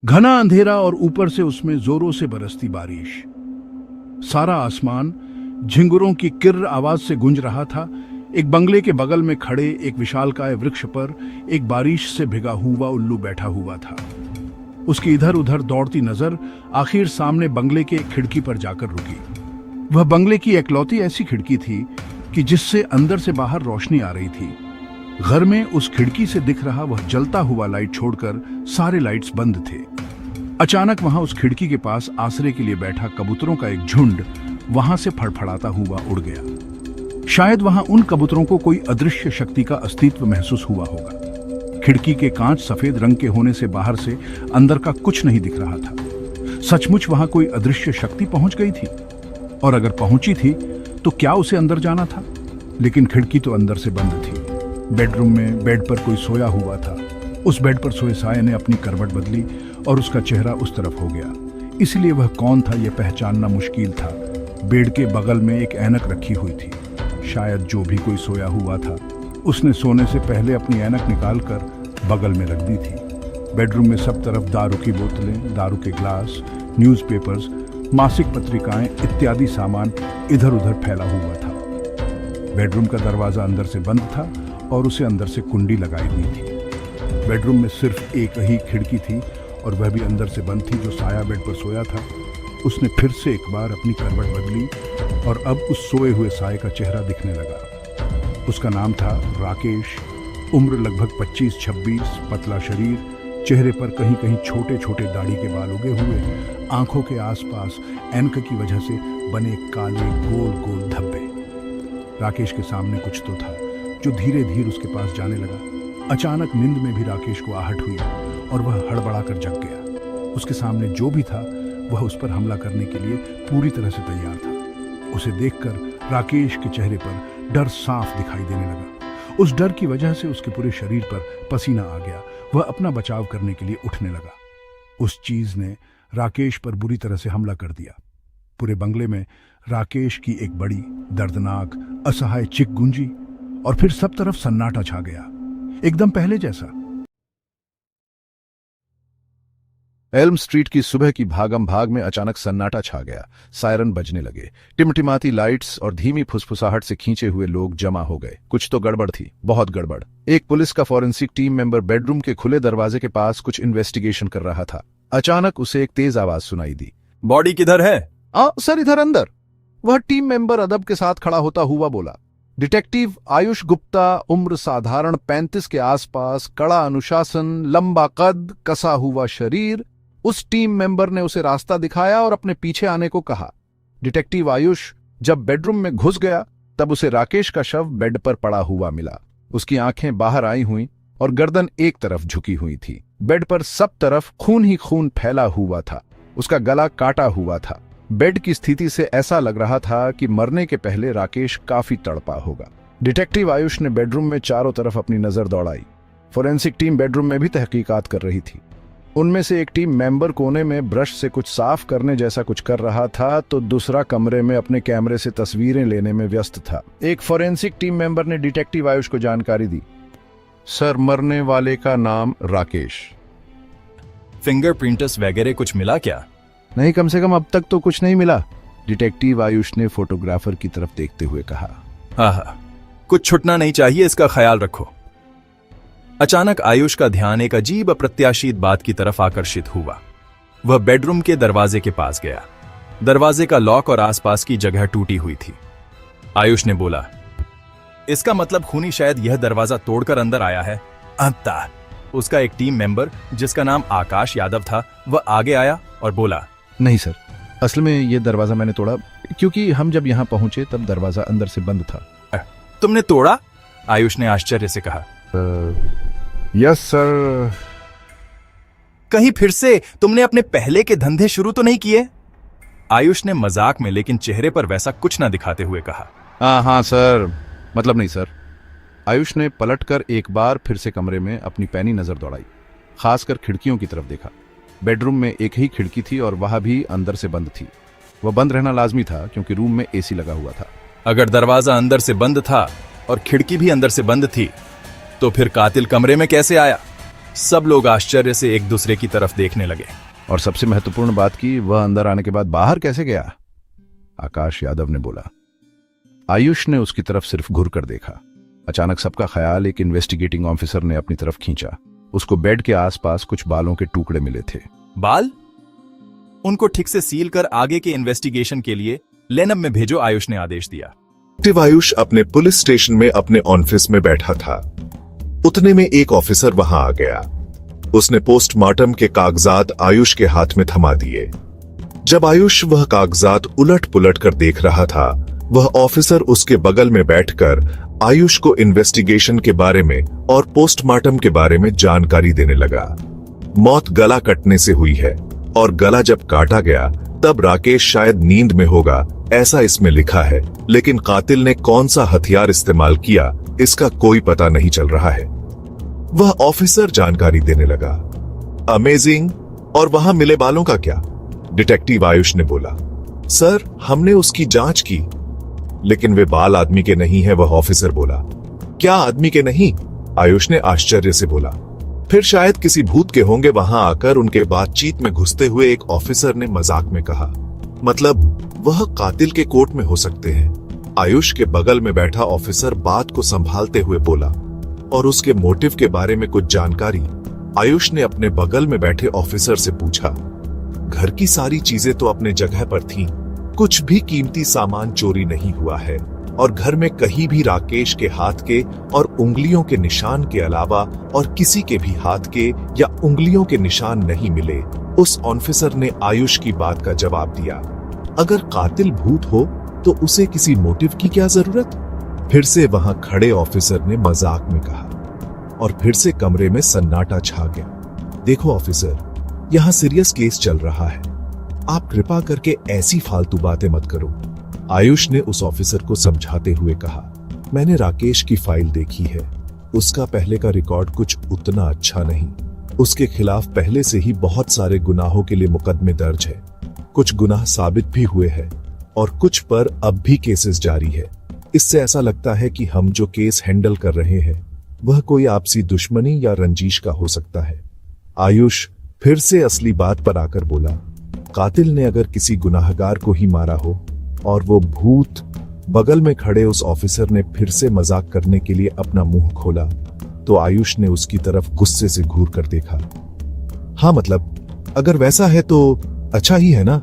घना अंधेरा और ऊपर से उसमें जोरों से बरसती बारिश। सारा आसमान झिंगुरों की किर्र आवाज से गूंज रहा था। एक बंगले के बगल में खड़े एक विशालकाय वृक्ष पर एक बारिश से भिगा हुआ उल्लू बैठा हुआ था। उसकी इधर उधर दौड़ती नजर आखिर सामने बंगले के एक खिड़की पर जाकर रुकी। वह बंगले की एकलौती ऐसी खिड़की थी कि जिससे अंदर से बाहर रोशनी आ रही थी। घर में उस खिड़की से दिख रहा वह जलता हुआ लाइट छोड़कर सारे लाइट्स बंद थे। अचानक वहां उस खिड़की के पास आसरे के लिए बैठा कबूतरों का एक झुंड वहां से फड़फड़ाता हुआ उड़ गया। शायद वहां उन कबूतरों को कोई अदृश्य शक्ति का अस्तित्व महसूस हुआ होगा। खिड़की के कांच सफेद रंग के होने से बाहर से अंदर का कुछ नहीं दिख रहा था। सचमुच वहां कोई अदृश्य शक्ति पहुंच गई थी, और अगर पहुंची थी तो क्या उसे अंदर जाना था? लेकिन खिड़की तो अंदर से बंद थी। बेडरूम में बेड पर कोई सोया हुआ था। उस बेड पर सोए साये ने अपनी करवट बदली और उसका चेहरा उस तरफ हो गया। इसलिए वह कौन था यह पहचानना मुश्किल था। बेड के बगल में एक ऐनक रखी हुई थी। शायद जो भी कोई सोया हुआ था उसने सोने से पहले अपनी ऐनक निकालकर बगल में रख दी थी। बेडरूम में सब तरफ दारू की बोतलें, दारू के ग्लास, न्यूज़पेपर्स, मासिक पत्रिकाएं इत्यादि सामान इधर उधर फैला हुआ था। बेडरूम का दरवाजा अंदर से बंद था और उसे अंदर से कुंडी लगाई हुई थी। बेडरूम में सिर्फ एक ही खिड़की थी और वह भी अंदर से बंद थी। जो साया बेड पर सोया था उसने फिर से एक बार अपनी करवट बदली और अब उस सोए हुए साये का चेहरा दिखने लगा। उसका नाम था राकेश। उम्र लगभग 25-26, पतला शरीर, चेहरे पर कहीं कहीं छोटे छोटे दाढ़ी के बाल उगे हुए, आंखों के आसपास ऐनक की वजह से बने काले गोल गोल धब्बे। राकेश के सामने कुछ तो था जो धीरे धीरे उसके पास जाने लगा। अचानक नींद में भी राकेश को आहट हुई और वह हड़बड़ाकर जग गया। उसके सामने जो भी था वह उस पर हमला करने के लिए पूरी तरह से तैयार था। उसे देखकर राकेश के चेहरे पर डर साफ दिखाई देने लगा। उस डर की वजह से उसके पूरे शरीर पर पसीना आ गया। वह अपना बचाव करने के लिए उठने लगा। उस चीज ने राकेश पर बुरी तरह से हमला कर दिया। पूरे बंगले में राकेश की एक बड़ी, दर्दनाक, असहाय चीख गूंजी और फिर सब तरफ सन्नाटा छा गया, एकदम पहले जैसा। एल्म स्ट्रीट की सुबह की भागम भाग में अचानक सन्नाटा छा गया। सायरन बजने लगे। टिमटिमाती लाइट्स और धीमी फुसफुसाहट से खींचे हुए लोग जमा हो गए। कुछ तो गड़बड़ थी, बहुत गड़बड़। एक पुलिस का फॉरेंसिक टीम मेंबर बेडरूम के खुले दरवाजे के पास कुछ इन्वेस्टिगेशन कर रहा था। अचानक उसे एक तेज आवाज सुनाई दी। बॉडी किधर है? सर, इधर अंदर। वह टीम मेंबर अदब के साथ खड़ा होता हुआ बोला। डिटेक्टिव आयुष गुप्ता, उम्र साधारण 35 के आसपास, कड़ा अनुशासन, लंबा कद, कसा हुआ शरीर। उस टीम मेंबर ने उसे रास्ता दिखाया और अपने पीछे आने को कहा। डिटेक्टिव आयुष जब बेडरूम में घुस गया तब उसे राकेश का शव बेड पर पड़ा हुआ मिला। उसकी आंखें बाहर आई हुई और गर्दन एक तरफ झुकी हुई थी। बेड पर सब तरफ खून ही खून फैला हुआ था। उसका गला काटा हुआ था। बेड की स्थिति से ऐसा लग रहा था कि मरने के पहले राकेश काफी तड़पा होगा। डिटेक्टिव आयुष ने बेडरूम में चारों तरफ अपनी नजर दौड़ाई। फोरेंसिक टीम बेडरूम में भी तहकीकात कर रही थी। उनमें से एक टीम मेंबर कोने में ब्रश से कुछ साफ करने जैसा कुछ कर रहा था तो दूसरा कमरे में अपने कैमरे से तस्वीरें लेने में व्यस्त था। एक फोरेंसिक टीम मेंबर ने डिटेक्टिव आयुष को जानकारी दी। सर, मरने वाले का नाम राकेश। फिंगरप्रिंट्स वगैरह कुछ मिला क्या? नहीं, कम से कम अब तक तो कुछ नहीं मिला, डिटेक्टिव आयुष ने फोटोग्राफर की तरफ देखते हुए कहा। हाँ, कुछ छुटना नहीं चाहिए, इसका ख्याल रखो। अचानक आयुष का ध्यान एक अजीब अप्रत्याशित बात की तरफ आकर्षित हुआ। वह बेडरूम के दरवाजे के पास गया। दरवाजे का लॉक और आसपास की जगह टूटी हुई थी। आयुष ने बोला, इसका मतलब खूनी शायद यह दरवाजा तोड़कर अंदर आया है। अंता उसका एक टीम मेंबर जिसका नाम आकाश यादव था वह आगे आया और बोला, नहीं सर, असल में यह दरवाजा मैंने तोड़ा क्योंकि हम जब यहां पहुंचे तब दरवाजा अंदर से बंद था। तुमने तोड़ा? आयुष ने आश्चर्य से कहा। Yes sir. कहीं फिर से तुमने अपने पहले के धंधे शुरू तो नहीं किए? आयुष ने मजाक में लेकिन चेहरे पर वैसा कुछ ना दिखाते हुए कहा। हाँ सर, मतलब नहीं सर। आयुष ने पलटकर एक बार फिर से कमरे में अपनी पैनी नजर दौड़ाई, खासकर खिड़कियों की तरफ देखा। बेडरूम में एक ही खिड़की थी और वह भी अंदर से बंद थी। वह बंद रहना लाजमी था क्योंकि रूम में एसी लगा हुआ था। अगर दरवाजा अंदर से बंद था और खिड़की भी अंदर से बंद थी तो फिर कातिल कमरे में कैसे आया? सब लोग आश्चर्य से एक दूसरे की तरफ देखने लगे। और सबसे महत्वपूर्ण बात की, वह अंदर आने के बाद बाहर कैसे गया? आकाश यादव ने बोला। आयुष ने उसकी तरफ सिर्फ घूर कर देखा। अचानक सबका ख्याल एक इन्वेस्टिगेटिंग ऑफिसर ने अपनी तरफ खींचा। उसको बेड के आसपास कुछ बालों के टुकड़े मिले थे। बाल? उनको ठीक से सील कर आगे के इन्वेस्टिगेशन के लिए लेनअप में भेजो, आयुष ने आदेश दिया। डिटेक्टिव आयुष अपने पुलिस स्टेशन में अपने ऑफिस में बैठा था। उतने में एक ऑफिसर वहां आ गया। उसने पोस्टमार्टम के कागजात आयुष के हाथ में थमा दिए। जब आयुष वह कागजात उलट पुलट कर देख रहा था, वह ऑफिसर उसके बगल में बैठकर आयुष को इन्वेस्टिगेशन के बारे में और पोस्टमार्टम के बारे में जानकारी देने लगा। मौत गला कटने से हुई है और गला जब काटा गया तब राकेश शायद नींद में होगा, ऐसा इसमें लिखा है, लेकिन कातिल ने कौन सा हथियार इस्तेमाल किया इसका कोई पता नहीं चल रहा है। वह ऑफिसर जानकारी देने लगा। अमेजिंग। और वहां मिले बालों का क्या? डिटेक्टिव आयुष ने बोला। सर, हमने उसकी जांच की, लेकिन वे बाल आदमी के नहीं है, वह ऑफिसर बोला। क्या आदमी के नहीं? आयुष ने आश्चर्य से बोला। फिर शायद किसी भूत के होंगे। वहां आकर उनके बातचीत में घुसते हुए एक ऑफिसर ने मजाक में कहा, मतलब वह कातिल के कोट में हो सकते हैं। आयुष के बगल में बैठा ऑफिसर बात को संभालते हुए बोला, और उसके मोटिव के बारे में कुछ जानकारी आयुष ने अपने बगल में बैठे ऑफिसर से पूछा। घर की सारी चीजें तो अपने जगह पर थीं, कुछ भी कीमती सामान चोरी नहीं हुआ है, और घर में कहीं भी राकेश के हाथ के और उंगलियों के निशान के अलावा और किसी के भी हाथ के या उंगलियों के निशान नहीं मिले। उस ऑफिसर ने आयुष की बात का जवाब दिया। अगर कातिल भूत हो तो उसे किसी मोटिव की क्या जरूरत? फिर से वहां खड़े ऑफिसर ने मजाक में कहा, और फिर से कमरे में सन्नाटा छा गया। देखो ऑफिसर, यहां सीरियस केस चल रहा है, आप कृपा करके ऐसी फालतू बातें मत करो। आयुष ने उस ऑफिसर को समझाते हुए कहा, मैंने राकेश की फाइल देखी है, उसका पहले का रिकॉर्ड कुछ उतना अच्छा नहीं। उसके खिलाफ पहले से ही बहुत सारे गुनाहों के लिए मुकदमे दर्ज है, कुछ गुनाह साबित भी हुए हैं और कुछ पर अब भी केसेस जारी है। इससे ऐसा लगता है कि हम जो केस हैंडल कर रहे हैं वह कोई आपसी दुश्मनी या रंजिश का हो सकता है। आयुष फिर से असली बात पर आकर बोला, कातिल ने अगर किसी गुनाहगार को ही मारा हो और वो भूत। बगल में खड़े उस ऑफिसर ने फिर से मजाक करने के लिए अपना मुंह खोला, तो आयुष ने उसकी तरफ गुस्से से घूर कर देखा। हाँ, मतलब अगर वैसा है तो अच्छा ही है ना।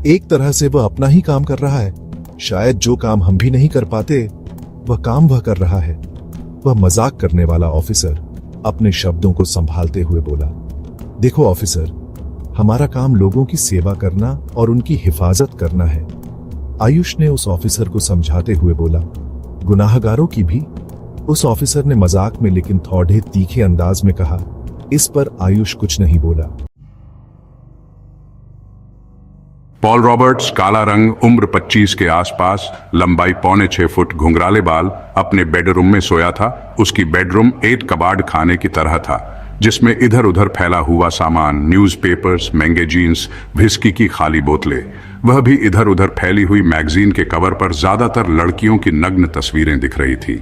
एक तरह से वह अपना ही काम कर रहा है। शायद जो काम हम भी नहीं कर पाते वह काम वह कर रहा है। वह मजाक करने वाला ऑफिसर अपने शब्दों को संभालते हुए बोला, देखो ऑफिसर, हमारा काम लोगों की सेवा करना और उनकी हिफाजत करना है। आयुष ने उस ऑफिसर को समझाते हुए बोला, गुनाहगारों की भी। उस ऑफिसर ने मजाक में लेकिन थोड़े तीखे अंदाज में कहा। इस पर आयुष कुछ नहीं बोला। पॉल रॉबर्ट्स, काला रंग, उम्र 25 के आसपास, लंबाई 6.25 फुट, घुंघराले बाल, अपने बेडरूम में सोया था। उसकी बेडरूम एक कबाड़ खाने की तरह था, जिसमें इधर उधर फैला हुआ सामान, न्यूज़पेपर्स, मैगजीन्स, व्हिस्की की खाली बोतलें, वह भी इधर उधर फैली हुई मैगजीन के कवर पर ज्यादातर लड़कियों की नग्न तस्वीरें दिख रही थी,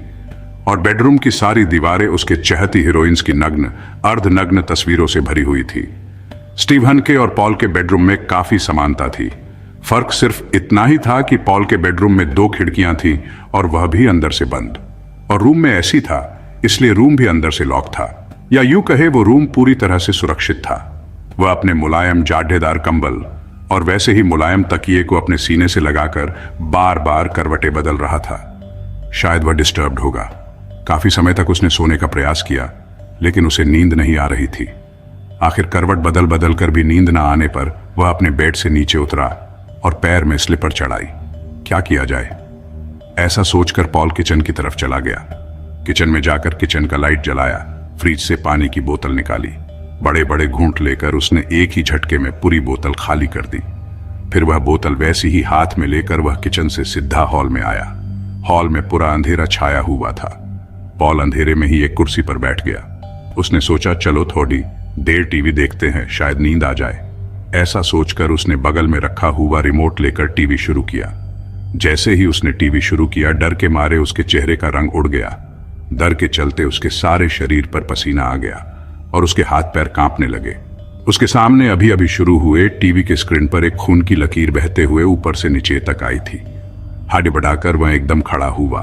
और बेडरूम की सारी दीवारें उसके चहती हीरोइंस की नग्न, अर्धनग्न तस्वीरों से भरी हुई थी। स्टीवन के और पॉल के बेडरूम में काफी समानता थी। फर्क सिर्फ इतना ही था कि पॉल के बेडरूम में 2 खिड़कियां थीं और वह भी अंदर से बंद, और रूम में ऐसी था इसलिए रूम भी अंदर से लॉक था, या यूं कहे वो रूम पूरी तरह से सुरक्षित था। वह अपने मुलायम जाडेदार कंबल और वैसे ही मुलायम तकिए को अपने सीने से लगाकर बार बार करवटें बदल रहा था। शायद वह डिस्टर्ब्ड होगा। काफी समय तक उसने सोने का प्रयास किया, लेकिन उसे नींद नहीं आ रही थी। आखिर करवट बदल बदल कर भी नींद न आने पर वह अपने बेड से नीचे उतरा और पैर में स्लीपर चढ़ाई। क्या किया जाए, ऐसा सोचकर पॉल किचन की तरफ चला गया। किचन में जाकर किचन का लाइट जलाया, फ्रिज से पानी की बोतल निकाली। बड़े बड़े घूंट लेकर उसने एक ही झटके में पूरी बोतल खाली कर दी। फिर वह बोतल वैसी ही हाथ में लेकर वह किचन से सीधा हॉल में आया। हॉल में पूरा अंधेरा छाया हुआ था। पॉल अंधेरे में ही एक कुर्सी पर बैठ गया। उसने सोचा, चलो थोड़ी देर टीवी देखते हैं, शायद नींद आ जाए। ऐसा सोचकर उसने बगल में रखा हुआ रिमोट लेकर टीवी शुरू किया। जैसे ही उसने टीवी शुरू किया, डर के मारे उसके चेहरे का रंग उड़ गया। डर के चलते उसके सारे शरीर पर पसीना आ गया। और उसके हाथ पैर कांपने लगे। उसके सामने अभी अभी शुरू हुए टीवी के स्क्रीन पर एक खून की लकीर बहते हुए ऊपर से नीचे तक आई थी। हाथ बढ़ाकर वह एकदम खड़ा हुआ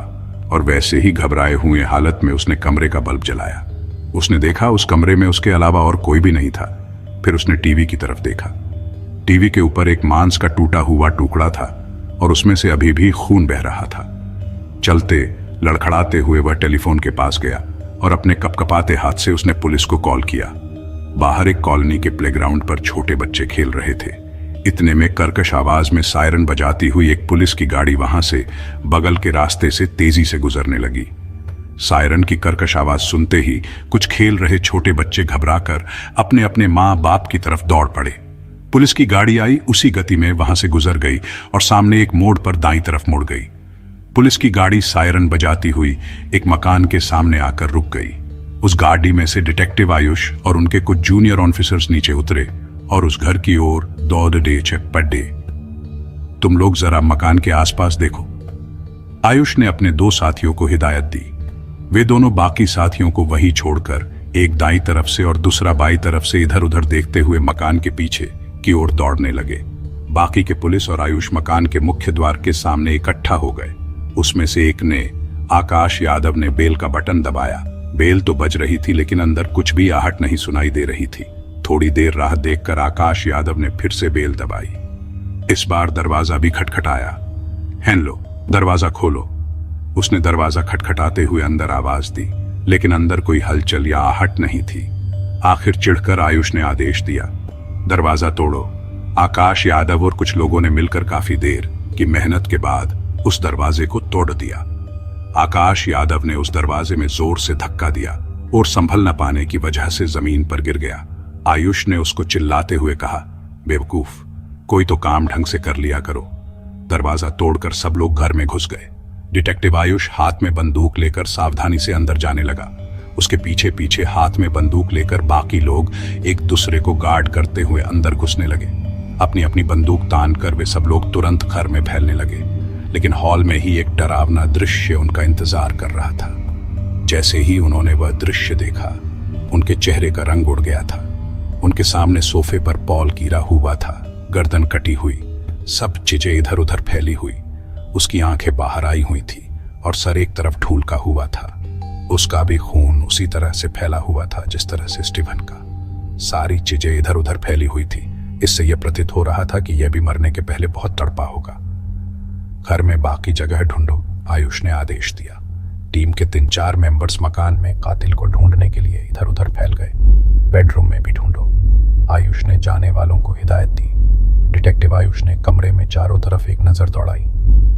और वैसे ही घबराए हुए हालत में उसने कमरे का बल्ब जलाया। उसने देखा उस कमरे में उसके अलावा और कोई भी नहीं था। फिर उसने टीवी की तरफ देखा। टीवी के ऊपर एक मांस का टूटा हुआ टुकड़ा था और उसमें से अभी भी खून बह रहा था। चलते लड़खड़ाते हुए वह टेलीफोन के पास गया और अपने कपकपाते हाथ से उसने पुलिस को कॉल किया। बाहर एक कॉलोनी के प्लेग्राउंड पर छोटे बच्चे खेल रहे थे। इतने में कर्कश आवाज में सायरन बजाती हुई एक पुलिस की गाड़ी वहां से बगल के रास्ते से तेजी से गुजरने लगी। सायरन की कर्कश आवाज सुनते ही कुछ खेल रहे छोटे बच्चे घबराकर अपने अपने मां बाप की तरफ दौड़ पड़े। पुलिस की गाड़ी आई, उसी गति में वहां से गुजर गई और सामने एक मोड़ पर दाईं तरफ मुड़ गई। पुलिस की गाड़ी सायरन बजाती हुई एक मकान के सामने आकर रुक गई। उस गाड़ी में से डिटेक्टिव आयुष और उनके कुछ जूनियर ऑफिसर्स नीचे उतरे और उस घर की ओर दौड़ डे पड्डे। तुम लोग जरा मकान के आसपास देखो, आयुष ने अपने दो साथियों को हिदायत दी। वे दोनों बाकी साथियों को वहीं छोड़कर एक दाईं तरफ से और दूसरा बाईं तरफ से इधर उधर देखते हुए मकान के पीछे की ओर दौड़ने लगे। बाकी के पुलिस और आयुष मकान के मुख्य द्वार के सामने इकट्ठा हो गए। उसमें से एक ने, आकाश यादव ने, बेल का बटन दबाया। बेल तो बज रही थी लेकिन अंदर कुछ भी आहट नहीं सुनाई दे रही थी। थोड़ी देर राह देखकर आकाश यादव ने फिर से बेल दबाई। इस बार दरवाजा भी खटखटाया। हेलो, दरवाजा खोलो। उसने दरवाजा खटखटाते हुए अंदर आवाज दी, लेकिन अंदर कोई हलचल या आहट नहीं थी। आखिर चिढ़कर आयुष ने आदेश दिया, दरवाजा तोड़ो। आकाश यादव और कुछ लोगों ने मिलकर काफी देर की मेहनत के बाद उस दरवाजे को तोड़ दिया। आकाश यादव ने उस दरवाजे में जोर से धक्का दिया और संभल न पाने की वजह से जमीन पर गिर गया। आयुष ने उसको चिल्लाते हुए कहा, बेवकूफ, कोई तो काम ढंग से कर लिया करो। दरवाजा तोड़कर सब लोग घर में घुस गए। डिटेक्टिव आयुष हाथ में बंदूक लेकर सावधानी से अंदर जाने लगा। उसके पीछे पीछे हाथ में बंदूक लेकर बाकी लोग एक दूसरे को गार्ड करते हुए अंदर घुसने लगे। अपनी अपनी बंदूक तान कर वे सब लोग तुरंत घर में फैलने लगे। लेकिन हॉल में ही एक डरावना दृश्य उनका इंतजार कर रहा था। जैसे ही उन्होंने वह दृश्य देखा, उनके चेहरे का रंग उड़ गया था। उनके सामने सोफे पर पॉल गिरा हुआ था, गर्दन कटी हुई, सब चीजें इधर उधर फैली हुई। उसकी आंखें बाहर आई हुई थी और सर एक तरफ ढूलका हुआ था। उसका भी खून उसी तरह से फैला हुआ था जिस तरह से स्टीफन का। सारी चीजें इधर उधर फैली हुई थी। इससे यह प्रतीत हो रहा था कि यह भी मरने के पहले बहुत तड़पा होगा। घर में बाकी जगह ढूंढो, आयुष ने आदेश दिया। टीम के 3-4 मेंबर्स मकान में कातिल को ढूंढने के लिए इधर उधर फैल गए। बेडरूम में भी ढूंढो, आयुष ने जाने वालों को हिदायत दी। डिटेक्टिव आयुष ने कमरे में चारों तरफ एक नजर दौड़ाई।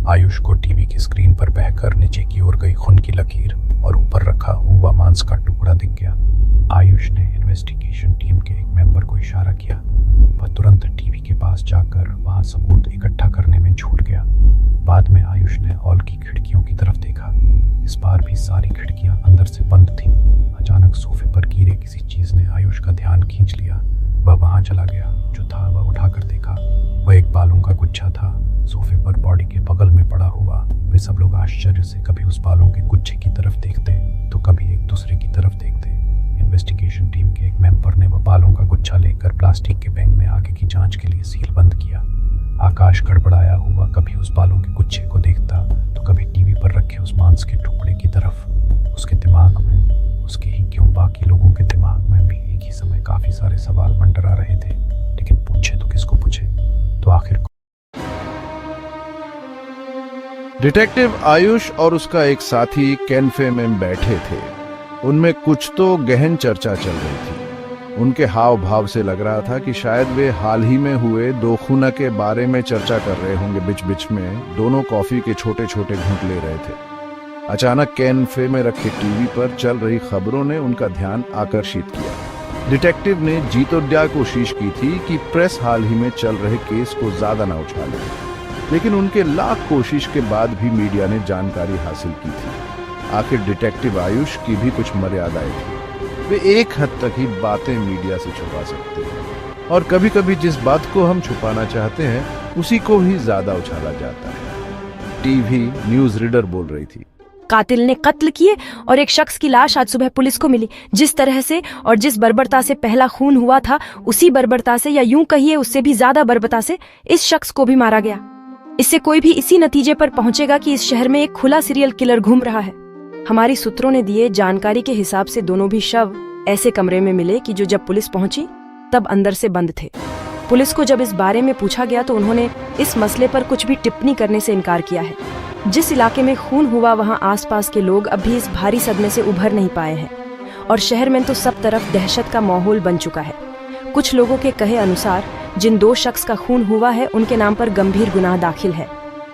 आयुष को टीवी की स्क्रीन पर बहकर नीचे की ओर गई खून की लकीर और ऊपर रखा हुआ मांस का टुकड़ा दिख गया। आयुष ने इन्वेस्टिगेशन टीम के एक मेंबर को इशारा किया। वह तुरंत टीवी के पास जाकर वहां सबूत इकट्ठा करने में छूट गया। बाद में आयुष ने हॉल की खिड़कियों की तरफ देखा। इस बार भी सारी खिड़कियां अंदर से बंद थीं। अचानक सोफे पर गिरे किसी चीज ने आयुष का ध्यान खींच लिया। वह वहां चला गया। जो था वह उठाकर देखा। वह एक बालों का गुच्छा था, सोफे पर बॉडी के बगल में पड़ा हुआ। वे सब लोग आश्चर्य से कभी उस बालों के गुच्छे की तरफ देखते तो कभी एक दूसरे की तरफ देखते। इन्वेस्टिगेशन टीम के एक मेंबर ने वह बालों का गुच्छा लेकर प्लास्टिक के बैग में आगे की जांच के लिए सील बंद किया। आकाश गड़बड़ाया हुआ कभी उस बालों के गुच्छे को देखता तो कभी टीवी पर रखे उस मांस के टुकड़े की तरफ। उसके दिमाग में, उसके ही क्यों बाकी लोगों के दिमाग में भी एक ही समय काफी सारे सवाल मंडरा रहे थे। लेकिन पूछे तो किसको पूछे? तो आखिर डिटेक्टिव आयुष और उसका एक साथी कैनफे में बैठे थे। उनमें कुछ तो गहन चर्चा चल रही थी। उनके हाव भाव से लग रहा था कि शायद वे हाल ही में हुए 2 खून के बारे में चर्चा कर रहे होंगे। बीच बीच में दोनों कॉफी के छोटे छोटे घूंट ले रहे थे। अचानक कैनफे में रखे टीवी पर चल रही खबरों ने उनका ध्यान आकर्षित किया। डिटेक्टिव ने जीतोद्या कोशिश की थी कि प्रेस हाल ही में चल रहे केस को ज्यादा न उछाले, लेकिन उनके लाख कोशिश के बाद भी मीडिया ने जानकारी हासिल की थी। आखिर डिटेक्टिव आयुष की भी कुछ मर्यादाएं थी। वे एक हद तक ही बातें मीडिया से छुपा सकते हैं और कभी कभी जिस बात को हम छुपाना चाहते हैं उसी को ही ज्यादा उछाला जाता है। टीवी न्यूज रीडर बोल रही थी, कातिल ने कत्ल किए और एक शख्स की लाश आज सुबह पुलिस को मिली। जिस तरह से और जिस बर्बरता से पहला खून हुआ था, उसी बर्बरता से या यूं कहिए उससे भी ज्यादा बर्बरता से इस शख्स को भी मारा गया। इससे कोई भी इसी नतीजे पर पहुंचेगा कि इस शहर में एक खुला सीरियल किलर घूम रहा है। हमारी सूत्रों ने दिए जानकारी के हिसाब से दोनों भी शव ऐसे कमरे में मिले कि जो जब पुलिस पहुंची तब अंदर से बंद थे। पुलिस को जब इस बारे में पूछा गया तो उन्होंने इस मसले पर कुछ भी टिप्पणी करने से इनकार किया है। जिस इलाके में खून हुआ वहां आसपास के लोग अब भी इस भारी सदमे से उभर नहीं पाए हैं और शहर में तो सब तरफ दहशत का माहौल बन चुका है। कुछ लोगों के कहे अनुसार जिन 2 शख्स का खून हुआ है उनके नाम पर गंभीर गुनाह दाखिल है।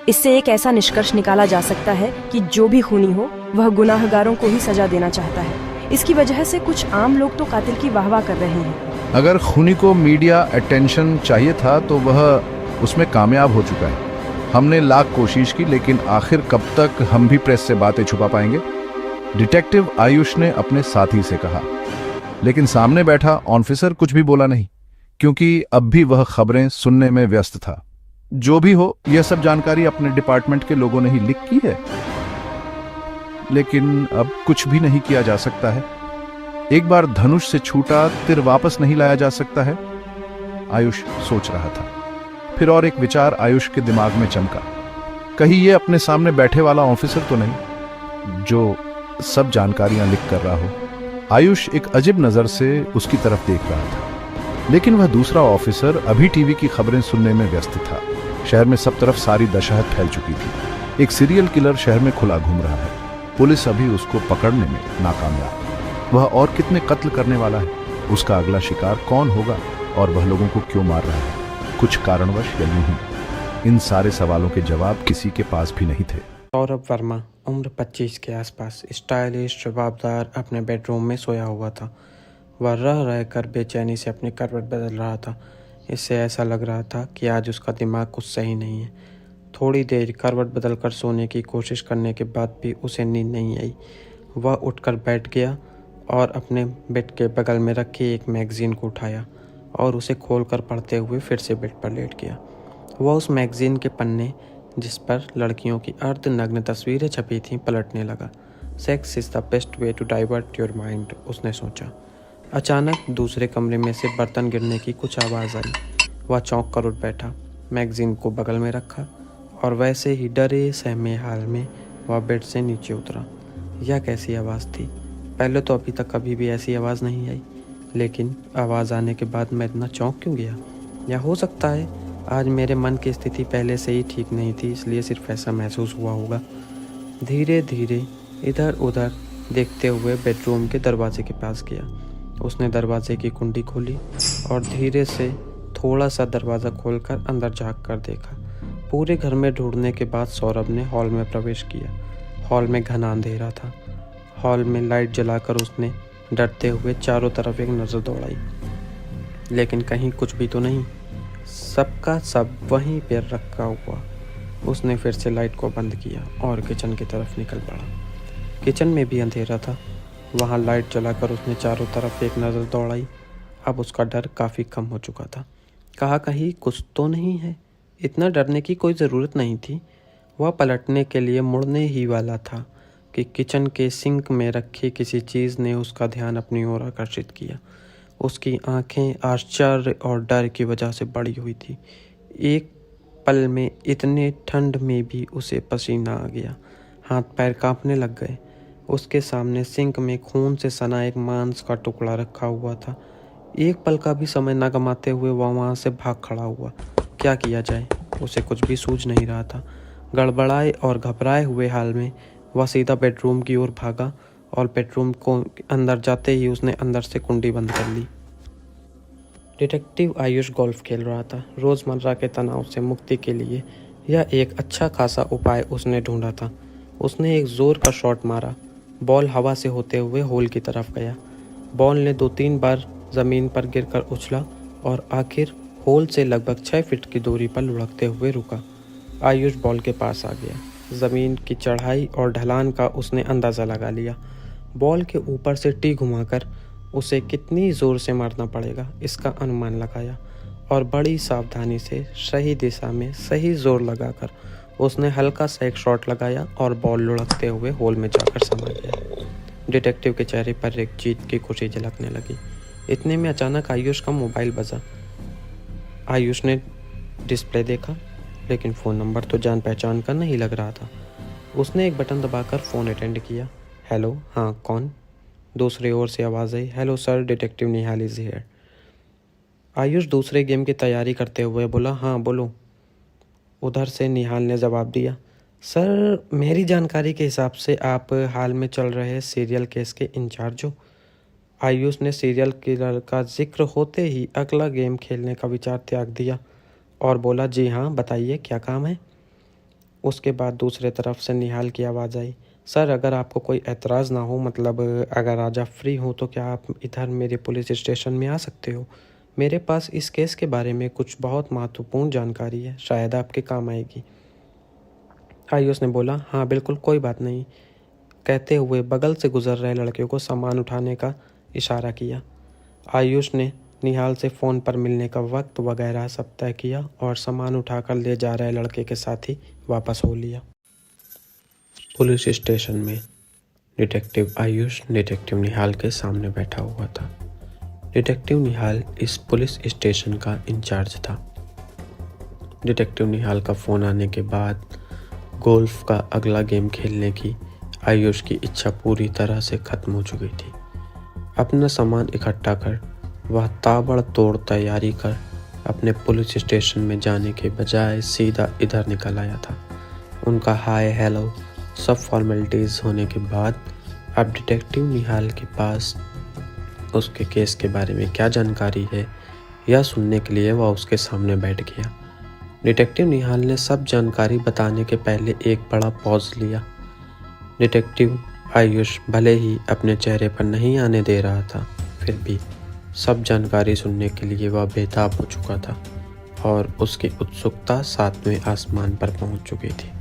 इससे एक ऐसा निष्कर्ष निकाला जा सकता है कि जो भी खूनी हो वह गुनाहगारों को ही सजा देना चाहता है। इसकी वजह से कुछ आम लोग तो कातिल की वाहवाह कर रहे हैं। अगर खूनी को मीडिया अटेंशन चाहिए था तो वह उसमें कामयाब हो चुका है। हमने लाख कोशिश की, लेकिन आखिर कब तक हम भी प्रेस से बातें छुपा पाएंगे? डिटेक्टिव आयुष ने अपने साथी से कहा, लेकिन सामने बैठा ऑफिसर कुछ भी बोला नहीं, क्योंकि अब भी वह खबरें सुनने में व्यस्त था। जो भी हो, यह सब जानकारी अपने डिपार्टमेंट के लोगों ने ही लिख की है, लेकिन अब कुछ भी नहीं किया जा सकता है। एक बार धनुष से छूटा तिर वापस नहीं लाया जा सकता है, आयुष सोच रहा था। फिर और एक विचार आयुष के दिमाग में चमका। कहीं ये अपने सामने बैठे वाला ऑफिसर तो नहीं जो सब जानकारियां लिख कर रहा हो। आयुष एक अजीब नजर से उसकी तरफ देख रहा था, लेकिन वह दूसरा ऑफिसर अभी टीवी की खबरें सुनने में व्यस्त था। शहर में सब तरफ सारी दशहत फैल चुकी थी। एक सीरियल किलर शहर में खुला घूम रहा है। पुलिस अभी उसको पकड़ने में नाकामयाब। वह और कितने कत्ल करने वाला है? उसका अगला शिकार कौन होगा और वह लोगों को क्यों मार रहा है? कुछ कारणवश या यूं ही? इन सारे सवालों के जवाब किसी के पास भी नहीं थे। सौरभ वर्मा उम्र 25 के आसपास, स्टाइलिश, जवाबदार, अपने बेडरूम में सोया हुआ था। वह रह रहकर बेचैनी से अपनी करवट बदल रहा था। इससे ऐसा लग रहा था कि आज उसका दिमाग कुछ सही नहीं है। थोड़ी देर करवट बदलकर सोने की कोशिश करने के बाद भी उसे नींद नहीं आई। वह उठकर बैठ गया और अपने बेड के बगल में रखी एक मैगज़ीन को उठाया और उसे खोलकर पढ़ते हुए फिर से बेड पर लेट गया। वह उस मैगज़ीन के पन्ने जिस पर लड़कियों की अर्धनग्न तस्वीरें छपी थीं पलटने लगा। Sex is the best way to divert your mind, उसने सोचा। अचानक दूसरे कमरे में से बर्तन गिरने की कुछ आवाज़ आई। वह चौंक कर उठ बैठा, मैगज़ीन को बगल में रखा और वैसे ही डरे सहमे हाल में वह बेड से नीचे उतरा। यह कैसी आवाज़ थी? पहले तो अभी तक कभी भी ऐसी आवाज़ नहीं आई, लेकिन आवाज़ आने के बाद मैं इतना चौंक क्यों गया? या हो सकता है आज मेरे मन की स्थिति पहले से ही ठीक नहीं थी, इसलिए सिर्फ ऐसा महसूस हुआ होगा। धीरे धीरे इधर उधर देखते हुए बेडरूम के दरवाजे के पास गया। उसने दरवाजे की कुंडी खोली और धीरे से थोड़ा सा दरवाज़ा खोलकर अंदर झाँक कर देखा। पूरे घर में ढूंढने के बाद सौरभ ने हॉल में प्रवेश किया। हॉल में घना अंधेरा था। हॉल में लाइट जलाकर उसने डरते हुए चारों तरफ एक नज़र दौड़ाई, लेकिन कहीं कुछ भी तो नहीं। सबका सब वहीं पर रखा हुआ। उसने फिर से लाइट को बंद किया और किचन की तरफ निकल पड़ा। किचन में भी अंधेरा था। वहाँ लाइट जलाकर उसने चारों तरफ एक नज़र दौड़ाई। अब उसका डर काफ़ी कम हो चुका था। कहा कहीं कुछ तो नहीं है। इतना डरने की कोई ज़रूरत नहीं थी। वह पलटने के लिए मुड़ने ही वाला था कि किचन के सिंक में रखी किसी चीज़ ने उसका ध्यान अपनी ओर आकर्षित किया। उसकी आंखें आश्चर्य और डर की वजह से बड़ी हुई थी। एक पल में इतने ठंड में भी उसे पसीना आ गया। हाथ पैर कांपने लग गए। उसके सामने सिंक में खून से सना एक मांस का टुकड़ा रखा हुआ था। एक पल का भी समय न गंवाते हुए वह वहाँ से भाग खड़ा हुआ। क्या किया जाए, उसे कुछ भी सूझ नहीं रहा था। गड़बड़ाए और घबराए हुए हाल में वह सीधा बेडरूम की ओर भागा और बेडरूम को अंदर जाते ही उसने अंदर से कुंडी बंद कर ली। डिटेक्टिव आयुष गोल्फ खेल रहा था। रोज़मर्रा के तनाव से मुक्ति के लिए यह एक अच्छा खासा उपाय उसने ढूंढा था। उसने एक ज़ोर का शॉट मारा। बॉल हवा से होते हुए होल की तरफ गया। बॉल ने 2-3 बार ज़मीन पर गिरकर उछला और आखिर होल से लगभग 6 फीट की दूरी पर लुढ़कते हुए रुका। आयुष बॉल के पास आ गया। ज़मीन की चढ़ाई और ढलान का उसने अंदाज़ा लगा लिया। बॉल के ऊपर से टी घुमाकर उसे कितनी ज़ोर से मारना पड़ेगा इसका अनुमान लगाया और बड़ी सावधानी से सही दिशा में सही ज़ोर लगाकर उसने हल्का सा एक शॉट लगाया और बॉल लुढ़कते हुए होल में जाकर समा गया। डिटेक्टिव के चेहरे पर एक जीत की खुशी झलकने लगी। इतने में अचानक आयुष का मोबाइल बजा। आयुष ने डिस्प्ले देखा, लेकिन फ़ोन नंबर तो जान पहचान का नहीं लग रहा था। उसने एक बटन दबाकर फ़ोन अटेंड किया। हेलो, हाँ कौन? दूसरी ओर से आवाज़ आई, hello sir, detective Nihal is here. Ayush दूसरे गेम की तैयारी करते हुए बोला, हाँ बोलो। उधर से निहाल ने जवाब दिया, सर मेरी जानकारी के हिसाब से आप हाल में चल रहे सीरियल केस के इंचार्ज हो। आयुष ने सीरियल किलर का जिक्र होते ही अगला गेम खेलने का विचार त्याग दिया और बोला, जी हाँ बताइए क्या काम है। उसके बाद दूसरे तरफ से निहाल की आवाज़ आई, सर अगर आपको कोई एतराज़ ना हो, मतलब अगर आज आप फ्री हो तो क्या आप इधर मेरे पुलिस स्टेशन में आ सकते हो? मेरे पास इस केस के बारे में कुछ बहुत महत्वपूर्ण जानकारी है, शायद आपके काम आएगी। आयुष ने बोला, हाँ बिल्कुल कोई बात नहीं, कहते हुए बगल से गुजर रहे लड़के को सामान उठाने का इशारा किया। आयुष ने निहाल से फ़ोन पर मिलने का वक्त वगैरह सब तय किया और सामान उठाकर ले जा रहे लड़के के साथ ही वापस हो लिया। पुलिस स्टेशन में डिटेक्टिव आयुष डिटेक्टिव निहाल के सामने बैठा हुआ था। डिटेक्टिव निहाल इस पुलिस स्टेशन का इंचार्ज था। डिटेक्टिव निहाल का फ़ोन आने के बाद गोल्फ का अगला गेम खेलने की आयुष की इच्छा पूरी तरह से ख़त्म हो चुकी थी। अपना सामान इकट्ठा कर वह ताबड़तोड़ तैयारी कर अपने पुलिस स्टेशन में जाने के बजाय सीधा इधर निकल आया था। उनका हाय हेलो सब फॉर्मेलिटीज़ होने के बाद अब डिटेक्टिव निहाल के पास उसके केस के बारे में क्या जानकारी है यह सुनने के लिए वह उसके सामने बैठ गया। डिटेक्टिव निहाल ने सब जानकारी बताने के पहले एक बड़ा पॉज लिया। डिटेक्टिव आयुष भले ही अपने चेहरे पर नहीं आने दे रहा था, फिर भी सब जानकारी सुनने के लिए वह बेताब हो चुका था और उसकी उत्सुकता 7वें आसमान पर पहुंच चुकी थी।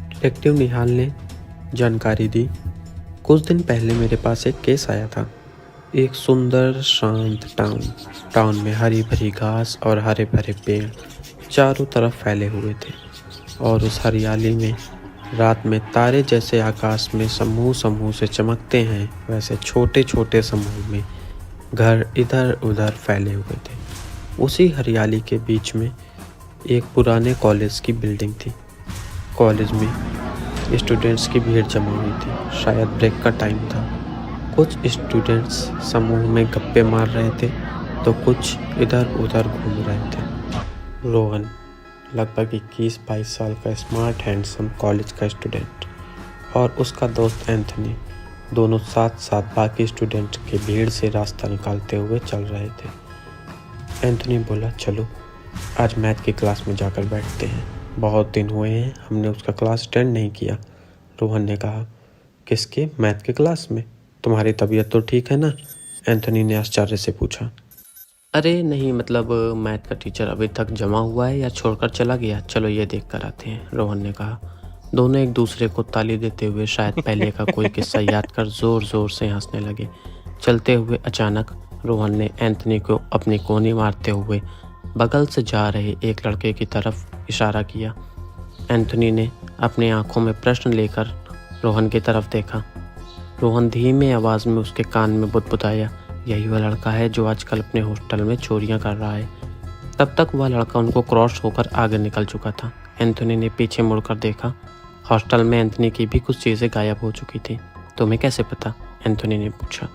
डिटेक्टिव निहाल ने जानकारी दी, कुछ दिन पहले मेरे पास एक केस आया था। एक सुंदर शांत टाउन में हरी भरी घास और हरे भरे पेड़ चारों तरफ फैले हुए थे और उस हरियाली में रात में तारे जैसे आकाश में समूह समूह से चमकते हैं, वैसे छोटे छोटे समूह में घर इधर उधर फैले हुए थे। उसी हरियाली के बीच में एक पुराने कॉलेज की बिल्डिंग थी। कॉलेज में स्टूडेंट्स की भीड़ जमा हुई थी, शायद ब्रेक का टाइम था। कुछ स्टूडेंट्स समूह में गप्पे मार रहे थे तो कुछ इधर उधर घूम रहे थे। रोहन लगभग 21-22 साल का स्मार्ट हैंडसम कॉलेज का स्टूडेंट और उसका दोस्त एंथनी दोनों साथ साथ बाकी स्टूडेंट के भीड़ से रास्ता निकालते हुए चल रहे थे। एंथनी बोला, चलो आज मैथ की क्लास में जाकर बैठते हैं, बहुत दिन हुए हैं हमने उसका क्लास अटेंड नहीं किया। रोहन ने कहा, किसके? मैथ के क्लास में? तुम्हारी तबीयत तो ठीक है ना? एंथनी ने आश्चर्य से पूछा। अरे नहीं, मतलब मैथ का टीचर अभी तक जमा हुआ है या छोड़कर चला गया? चलो ये देख कर आते हैं, रोहन ने कहा। दोनों एक दूसरे को ताली देते हुए शायद पहले का कोई किस्सा याद कर जोर जोर से हंसने लगे। चलते हुए अचानक रोहन ने एंथनी को अपनी कोहनी मारते हुए बगल से जा रहे एक लड़के की तरफ इशारा किया। एंथनी ने अपनी आंखों में प्रश्न लेकर रोहन की तरफ देखा। रोहन धीमे आवाज़ में उसके कान में बुदबुदाया, यही वह लड़का है जो आजकल अपने हॉस्टल में चोरियां कर रहा है। तब तक वह लड़का उनको क्रॉस होकर आगे निकल चुका था। एंथनी ने पीछे मुड़कर देखा। हॉस्टल में एंथनी की भी कुछ चीज़ें गायब हो चुकी थी। तुम्हें कैसे पता? एंथनी ने पूछा।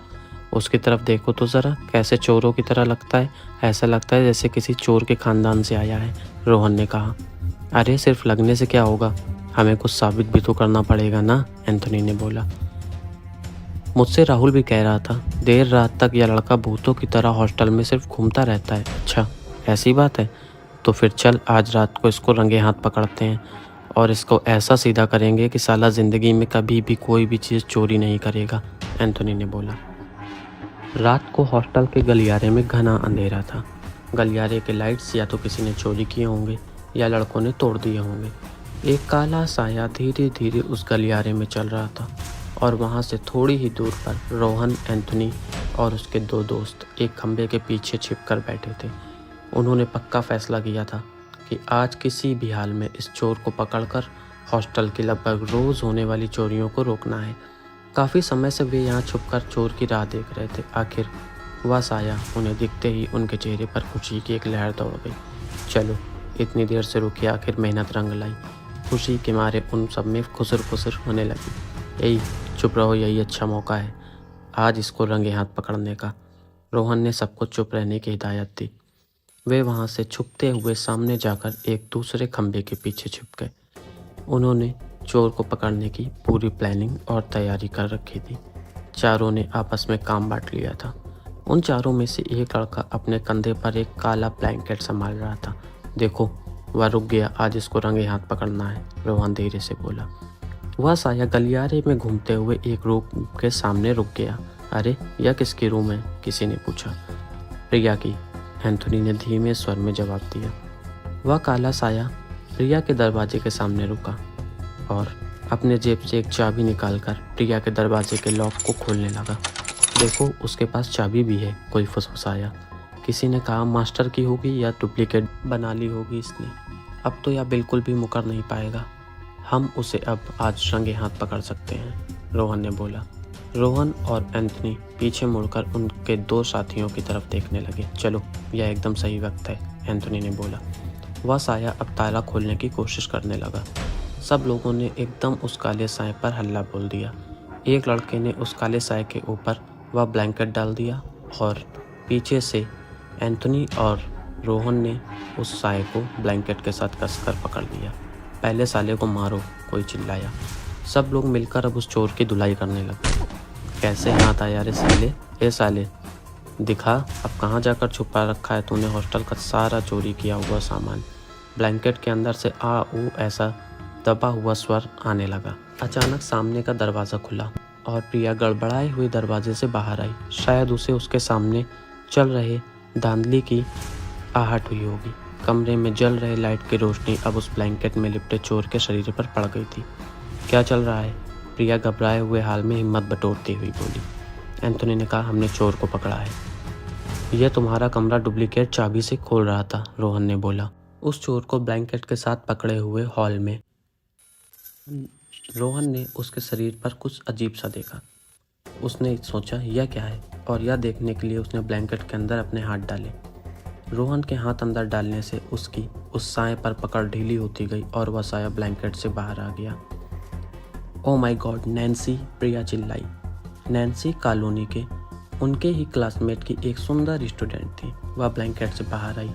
उसकी तरफ देखो तो ज़रा, कैसे चोरों की तरह लगता है, ऐसा लगता है जैसे किसी चोर के ख़ानदान से आया है, रोहन ने कहा। अरे सिर्फ लगने से क्या होगा, हमें कुछ साबित भी तो करना पड़ेगा ना, एंथनी ने बोला। मुझसे राहुल भी कह रहा था, देर रात तक यह लड़का भूतों की तरह हॉस्टल में सिर्फ घूमता रहता है। अच्छा ऐसी बात है, तो फिर चल आज रात को इसको रंगे हाथ पकड़ते हैं और इसको ऐसा सीधा करेंगे कि साला ज़िंदगी में कभी भी कोई भी चीज़ चोरी नहीं करेगा, एंथनी ने बोला। रात को हॉस्टल के गलियारे में घना अंधेरा था। गलियारे के लाइट्स या तो किसी ने चोरी किए होंगे या लड़कों ने तोड़ दिए होंगे। एक काला साया धीरे धीरे उस गलियारे में चल रहा था और वहाँ से थोड़ी ही दूर पर रोहन, एंथनी और उसके दो दोस्त एक खंबे के पीछे छिपकर बैठे थे। उन्होंने पक्का फैसला किया था कि आज किसी भी हाल में इस चोर को पकड़कर हॉस्टल की लगभग रोज़ होने वाली चोरियों को रोकना है। काफ़ी समय से वे यहाँ छुपकर चोर की राह देख रहे थे। आखिर वह साया उन्हें दिखते ही उनके चेहरे पर खुशी की एक लहर दौड़ गई। चलो, इतनी देर से रुकी, आखिर मेहनत रंग लाई। खुशी के मारे उन सब में खुसर होने लगी। यही चुप रहो, यही अच्छा मौका है आज इसको रंगे हाथ पकड़ने का। रोहन ने सबको चुप रहने की हिदायत दी। वे वहाँ से छुपते हुए सामने जाकर एक दूसरे खंभे के पीछे छिप गए। उन्होंने चोर को पकड़ने की पूरी प्लानिंग और तैयारी कर रखी थी। चारों ने आपस में काम बांट लिया था। उन चारों में से एक लड़का अपने कंधे पर एक काला ब्लैंकेट संभाल रहा था। देखो, वह रुक गया, आज इसको रंगे हाथ पकड़ना है, रोहन धीरे से बोला। वह साया गलियारे में घूमते हुए एक रूम के सामने रुक गया। अरे, यह किसकी रूम है? किसी ने पूछा। प्रिया की, एंथोनी ने धीमे स्वर में जवाब दिया। वह काला साया प्रिया के दरवाजे के सामने रुका और अपने जेब से एक चाबी निकालकर प्रिया के दरवाजे के लॉक को खोलने लगा। देखो, उसके पास चाबी भी है, कोई फुसफुसाया। किसी ने कहा मास्टर की होगी या डुप्लीकेट बना ली होगी इसने। अब तो यह बिल्कुल भी मुकर नहीं पाएगा। हम उसे अब आज रंगे हाथ पकड़ सकते हैं, रोहन ने बोला। रोहन और एंथनी पीछे मुड़कर उनके दो साथियों की तरफ देखने लगे। चलो, यह एकदम सही वक्त है, एंथनी ने बोला। वह साया अब ताला खोलने की कोशिश करने लगा। सब लोगों ने एकदम उस काले साए पर हल्ला बोल दिया। एक लड़के ने उस काले साए के ऊपर वह ब्लैंकेट डाल दिया और पीछे से एंथनी और रोहन ने उस साए को ब्लैंकेट के साथ कसकर पकड़ लिया। पहले साले को मारो, कोई चिल्लाया। सब लोग मिलकर अब उस चोर की धुलाई करने लगे। कैसे हाथ आया रे साले? ए साले, दिखा अब कहाँ जाकर छुपा रखा है तूने हॉस्टल का सारा चोरी किया हुआ सामान। ब्लैंकेट के अंदर से आ ऊ ऐसा दबा हुआ स्वर आने लगा। अचानक सामने का दरवाज़ा खुला और प्रिया गड़बड़ाए हुए दरवाजे से बाहर आई। शायद उसे उसके सामने चल रहे धांधली की आहट हुई होगी। कमरे में जल रहे लाइट की रोशनी अब उस ब्लैंकेट में लिपटे चोर के शरीर पर पड़ गई थी। क्या चल रहा है? प्रिया घबराए हुए हाल में हिम्मत बटोरती हुई बोली। एंथोनी ने कहा, हमने चोर को पकड़ा है। यह तुम्हारा कमरा डुप्लीकेट चाबी से खोल रहा था, रोहन ने बोला। उस चोर को ब्लैंकेट के साथ पकड़े हुए हॉल में रोहन ने उसके शरीर पर कुछ अजीब सा देखा। उसने सोचा यह क्या है, और यह देखने के लिए उसने ब्लैंकेट के अंदर अपने हाथ डाले। रोहन के हाथ अंदर डालने से उसकी उस साए पर पकड़ ढीली होती गई और वह साया ब्लैंकेट से बाहर आ गया। ओ माय गॉड, नैन्सी, प्रिया चिल्लाई। नैन्सी कॉलोनी के उनके ही क्लासमेट की एक सुंदर स्टूडेंट थी। वह ब्लैंकेट से बाहर आई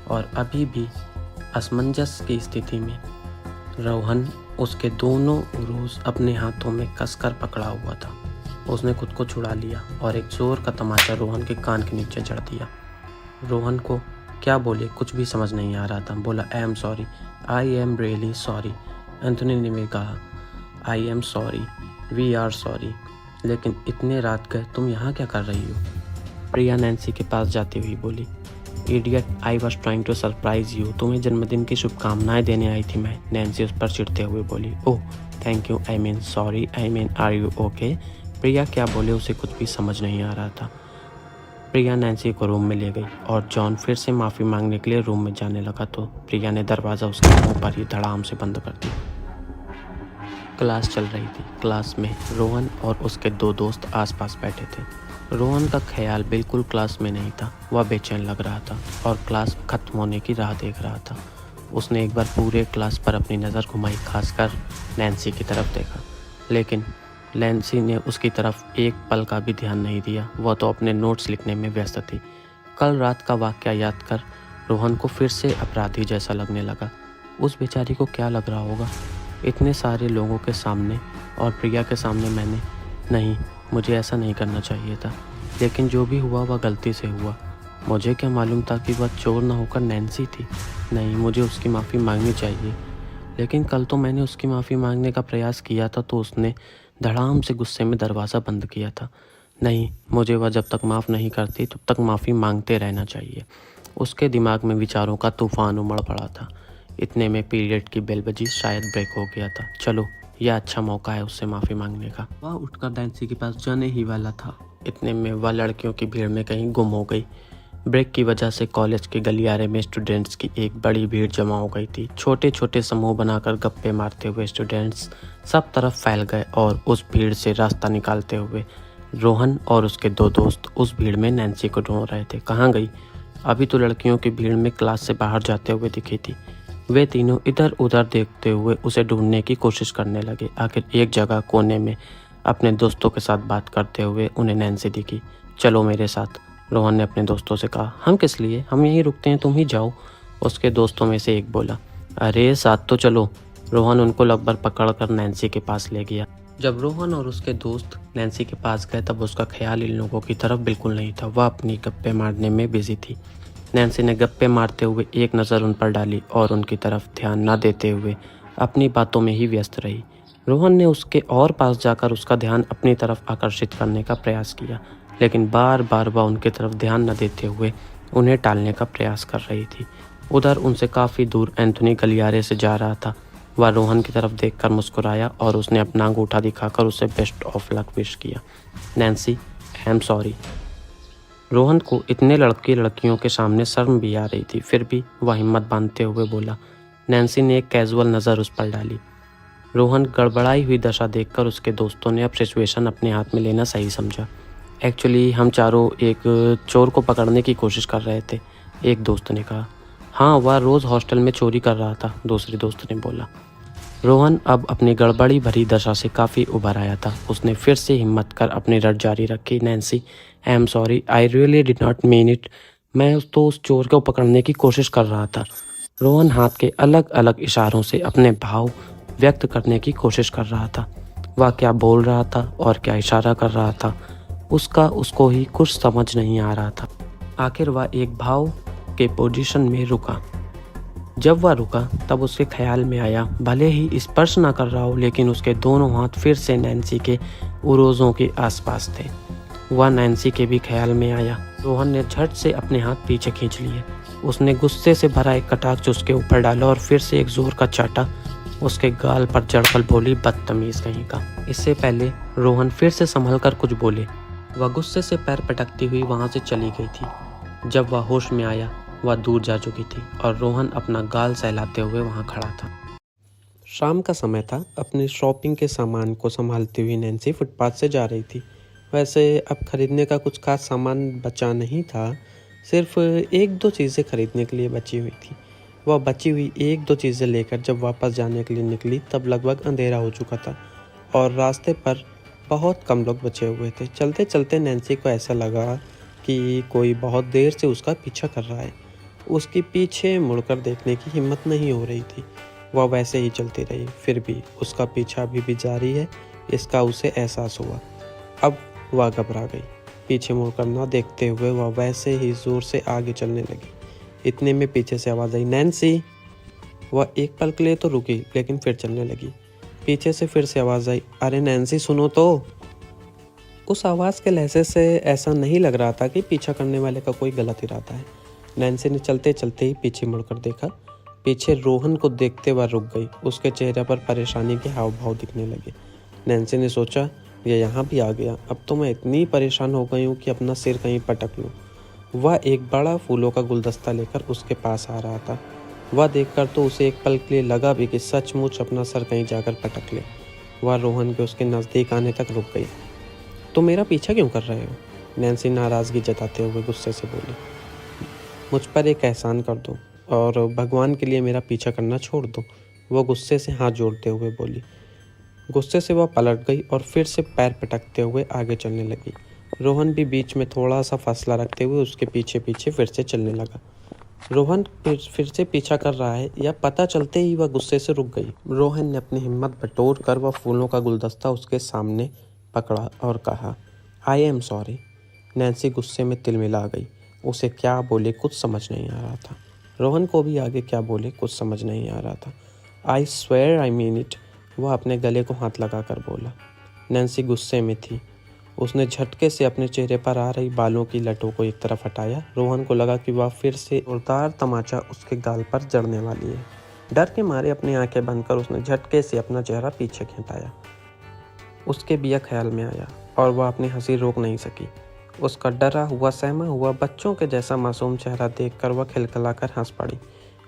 और अभी भी असमंजस की स्थिति में रोहन उसके दोनों उरूज अपने हाथों में कसकर पकड़ा हुआ था। उसने खुद को छुड़ा लिया और एक जोर का तमाचा रोहन के कान के नीचे जड़ दिया। रोहन को क्या बोले कुछ भी समझ नहीं आ रहा था। बोला, I am sorry, I am really sorry. Anthony ने भी कहा, I am sorry, we are sorry. लेकिन इतने रात गए, तुम यहाँ क्या कर रही हो? प्रिया नैन्सी के पास जाती हुई बोली, idiot, I was trying to surprise you. तुम्हें जन्मदिन की शुभकामनाएं देने आई थी मैं। नैन्सी उस पर चिढ़ते हुए बोली, oh thank you, I mean sorry, I mean are you okay? Priya क्या बोले उसे कुछ भी समझ नहीं आ रहा था। प्रिया नैन्सी को रूम में ले गई और जॉन फिर से माफ़ी मांगने के लिए रूम में जाने लगा तो प्रिया ने दरवाज़ा उसके मुंह पर ही धड़ाम से बंद कर दिया। क्लास चल रही थी। क्लास में रोहन और उसके दो दोस्त आसपास बैठे थे। रोहन का ख्याल बिल्कुल क्लास में नहीं था। वह बेचैन लग रहा था और क्लास खत्म होने की राह देख रहा था। उसने एक बार पूरे क्लास पर अपनी नज़र घुमाई, खासकर नैन्सी की तरफ देखा, लेकिन नैन्सी ने उसकी तरफ एक पल का भी ध्यान नहीं दिया। वह तो अपने नोट्स लिखने में व्यस्त थी। कल रात का वाक़या याद कर रोहन को फिर से अपराधी जैसा लगने लगा। उस बेचारी को क्या लग रहा होगा इतने सारे लोगों के सामने और प्रिया के सामने। मैंने नहीं, मुझे ऐसा नहीं करना चाहिए था, लेकिन जो भी हुआ वह गलती से हुआ। मुझे क्या मालूम था कि वह चोर न होकर नैन्सी थी। नहीं, मुझे उसकी माफ़ी मांगनी चाहिए। लेकिन कल तो मैंने उसकी माफ़ी मांगने का प्रयास किया था तो उसने धड़ाम से गुस्से में दरवाज़ा बंद किया था। नहीं, मुझे वह जब तक माफ़ नहीं करती तब तक माफ़ी मांगते रहना चाहिए। उसके दिमाग में विचारों का तूफान उमड़ पड़ा था। इतने में पीरियड की बेल बजी, शायद ब्रेक हो गया था। चलो, यह अच्छा मौका है उससे माफ़ी मांगने का। वह उठकर नैन्सी के पास जाने ही वाला था। इतने में वह लड़कियों की भीड़ में कहीं गुम हो गई। ब्रेक की वजह से कॉलेज के गलियारे में स्टूडेंट्स की एक बड़ी भीड़ जमा हो गई थी। छोटे छोटे समूह बनाकर गप्पे मारते हुए स्टूडेंट्स सब तरफ फैल गए और उस भीड़ से रास्ता निकालते हुए रोहन और उसके दो दोस्त उस भीड़ में नैन्सी को ढूंढ रहे थे। कहाँ गई? अभी तो लड़कियों की भीड़ में क्लास से बाहर जाते हुए दिखी थी। वे तीनों इधर उधर देखते हुए उसे ढूंढने की कोशिश करने लगे। आखिर एक जगह कोने में अपने दोस्तों के साथ बात करते हुए उन्हें नैन्सी दिखी। चलो मेरे साथ, रोहन ने अपने दोस्तों से कहा। हम किस लिए? हम यहीं रुकते हैं, तुम ही जाओ, उसके दोस्तों में से एक बोला। अरे साथ तो चलो। रोहन उनको लगभग पकड़कर नैन्सी के पास ले गया। जब रोहन और उसके दोस्त नैन्सी के पास गए तब उसका ख्याल इन लोगों की तरफ बिल्कुल नहीं था। वह अपनी गप्पे मारने में बिजी थी। नैन्सी ने गप्पे मारते हुए एक नज़र उन पर डाली और उनकी तरफ ध्यान न देते हुए अपनी बातों में ही व्यस्त रही। रोहन ने उसके और पास जाकर उसका ध्यान अपनी तरफ आकर्षित करने का प्रयास किया, लेकिन बार बार वह उनकी तरफ ध्यान न देते हुए उन्हें टालने का प्रयास कर रही थी। उधर उनसे काफ़ी दूर एंथोनी गलियारे से जा रहा था। वह रोहन की तरफ देखकर मुस्कुराया और उसने अपना अंगूठा दिखाकर उसे बेस्ट ऑफ लक विश किया। Nancy, I am sorry. Rohan को इतने लड़कियों के सामने शर्म भी आ रही थी, फिर भी वह हिम्मत बांधते हुए बोला। नैन्सी ने एक कैजुअल नज़र उस पर डाली। रोहन गड़बड़ाई हुई दशा देखकर उसके दोस्तों ने अब सिचुएशन अपने हाथ में लेना सही समझा। एक्चुअली हम चारों एक चोर को पकड़ने की कोशिश कर रहे थे, एक दोस्त ने कहा। हाँ, वह रोज़ हॉस्टल में चोरी कर रहा था, दूसरे दोस्त ने बोला। रोहन अब अपनी गड़बड़ी भरी दशा से काफ़ी उभर आया था। उसने फिर से हिम्मत कर अपनी रट जारी रखी। Nancy, I am sorry, I really did not mean it. मैं उस चोर को पकड़ने की कोशिश कर रहा था। रोहन हाथ के अलग अलग इशारों से अपने भाव व्यक्त करने की कोशिश कर रहा था। वह क्या बोल रहा था और क्या इशारा कर रहा था, उसको ही कुछ समझ नहीं आ रहा था। आखिर वह एक भाव के पोजीशन में रुका। जब वह रुका तब उसके ख्याल में आया, भले ही स्पर्श ना कर रहा हो, लेकिन उसके दोनों हाथ फिर से नैन्सी के उरोज़ों के आसपास थे। वह नैन्सी के भी ख्याल में आया। रोहन ने झट से अपने हाथ पीछे खींच लिए। उसने गुस्से से भरा एक कटाक्ष उसके ऊपर डाला और फिर से एक जोर का चाटा उसके गाल पर जड़कर बोली, बदतमीज कहीं का। इससे पहले रोहन फिर से संभल कर कुछ बोले, वह गुस्से से पैर पटकती हुई वहां से चली गई थी। जब वह होश में आया वह दूर जा चुकी थी और रोहन अपना गाल सहलाते हुए वहां खड़ा था। शाम का समय था। अपने शॉपिंग के सामान को संभालती हुई नैन्सी फुटपाथ से जा रही थी। वैसे अब खरीदने का कुछ खास सामान बचा नहीं था, सिर्फ एक दो चीज़ें खरीदने के लिए बची हुई थी। वह बची हुई एक दो चीज़ें लेकर जब वापस जाने के लिए निकली तब लगभग अंधेरा हो चुका था और रास्ते पर बहुत कम लोग बचे हुए थे। चलते चलते नैन्सी को ऐसा लगा कि कोई बहुत देर से उसका पीछा कर रहा है। उसकी पीछे मुड़कर देखने की हिम्मत नहीं हो रही थी। वह वैसे ही चलती रही, फिर भी उसका पीछा अभी भी जारी है, इसका उसे एहसास हुआ। अब वह घबरा गई। पीछे मुड़कर न देखते हुए वह वैसे ही जोर से आगे चलने लगी। इतने में पीछे से आवाज़ आई, नैन्सी। वह एक पल के लिए तो रुकी, लेकिन फिर चलने लगी। पीछे से फिर से आवाज़ आई, अरे नैन्सी सुनो तो। उस आवाज़ के लहजे से ऐसा नहीं लग रहा था कि पीछा करने वाले का कोई गलत इरादा है। नैन्सी ने चलते चलते ही पीछे मुड़कर देखा। पीछे रोहन को देखते वह रुक गई। उसके चेहरे पर परेशानी के हाव भाव दिखने लगे। नैन्सी ने सोचा, ये यहाँ भी आ गया। अब तो मैं इतनी परेशान हो गई हूँ कि अपना सिर कहीं पटक लूँ। वह एक बड़ा फूलों का गुलदस्ता लेकर उसके पास आ रहा था। वह देखकर तो उसे एक पल के लिए लगा भी कि सचमुच अपना सर कहीं जाकर पटक ले। वह रोहन के उसके नज़दीक आने तक रुक गई। तो मेरा पीछा क्यों कर रहे हो? नैन्सी नाराज़गी जताते हुए गुस्से से बोली। मुझ पर एक एहसान कर दो और भगवान के लिए मेरा पीछा करना छोड़ दो, वह गुस्से से हाथ जोड़ते हुए बोली। गुस्से से वह पलट गई और फिर से पैर पटकते हुए आगे चलने लगी। रोहन भी बीच में थोड़ा सा फासला रखते हुए उसके पीछे पीछे फिर से चलने लगा। रोहन फिर से पीछा कर रहा है यह पता चलते ही वह गुस्से से रुक गई। रोहन ने अपनी हिम्मत बटोर कर वह फूलों का गुलदस्ता उसके सामने पकड़ा और कहा, आई एम सॉरी। नैन्सी गुस्से में तिलमिला गई। उसे क्या बोले कुछ समझ नहीं आ रहा था। रोहन को भी आगे क्या बोले कुछ समझ नहीं आ रहा था। I swear I mean it, वह अपने गले को हाथ लगाकर बोला। नैन्सी गुस्से में थी। उसने झटके से अपने चेहरे पर आ रही बालों की लटों को एक तरफ हटाया। रोहन को लगा कि वह फिर से जोरदार तमाचा उसके गाल पर जड़ने वाली है। डर के मारे अपनी आंखें बंद कर उसने झटके से अपना चेहरा पीछे खिंचाया। उसके भी यह ख्याल में आया और वह अपनी हंसी रोक नहीं सकी। उसका डरा हुआ सहमा हुआ बच्चों के जैसा मासूम चेहरा देखकर वह खिलखिलाकर हंस पड़ी।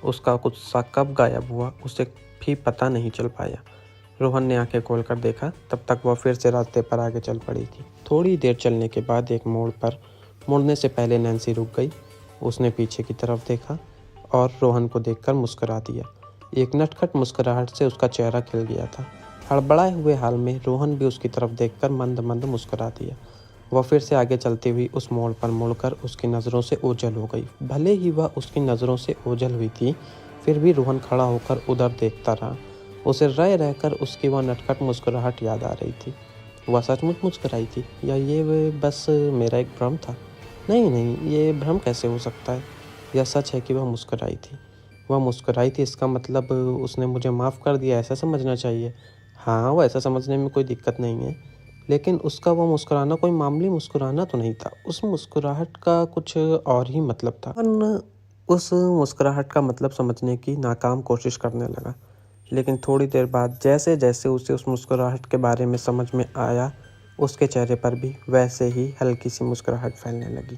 उसका गुस्सा कब गायब हुआ उसे भी पता नहीं चल पाया। रोहन ने आंखें खोलकर देखा, तब तक वह फिर से रास्ते पर आगे चल पड़ी थी। थोड़ी देर चलने के बाद एक मोड़ पर मुड़ने से पहले नैन्सी रुक गई। उसने पीछे की तरफ देखा और रोहन को देखकर मुस्कुरा दिया। एक नटखट मुस्कुराहट से उसका चेहरा खिल गया था। हड़बड़ाए हुए हाल में रोहन भी उसकी तरफ देखकर मंद मंद मुस्कुरा दिया। वह फिर से आगे चलती हुई उस मोड़ पर मुड़कर उसकी नज़रों से ओझल हो गई। भले ही वह उसकी नज़रों से ओझल हुई थी, फिर भी रोहन खड़ा होकर उधर देखता रहा। उसे रह रहकर उसकी वह नटखट मुस्कुराहट याद आ रही थी। वह सचमुच मुस्कुराई थी या ये बस मेरा एक भ्रम था? नहीं, ये भ्रम कैसे हो सकता है? यह सच है कि वह मुस्कुराई थी। वह मुस्कुराई थी, इसका मतलब उसने मुझे माफ़ कर दिया, ऐसा समझना चाहिए। हाँ, वह ऐसा समझने में कोई दिक्कत नहीं है, लेकिन उसका वह मुस्कुराना कोई मामूली मुस्कुराना तो नहीं था। उस मुस्कुराहट का कुछ और ही मतलब था। उस मुस्कुराहट का मतलब समझने की नाकाम कोशिश करने लगा, लेकिन थोड़ी देर बाद जैसे जैसे उसे उस मुस्कुराहट के बारे में समझ में आया, उसके चेहरे पर भी वैसे ही हल्की सी मुस्कुराहट फैलने लगी।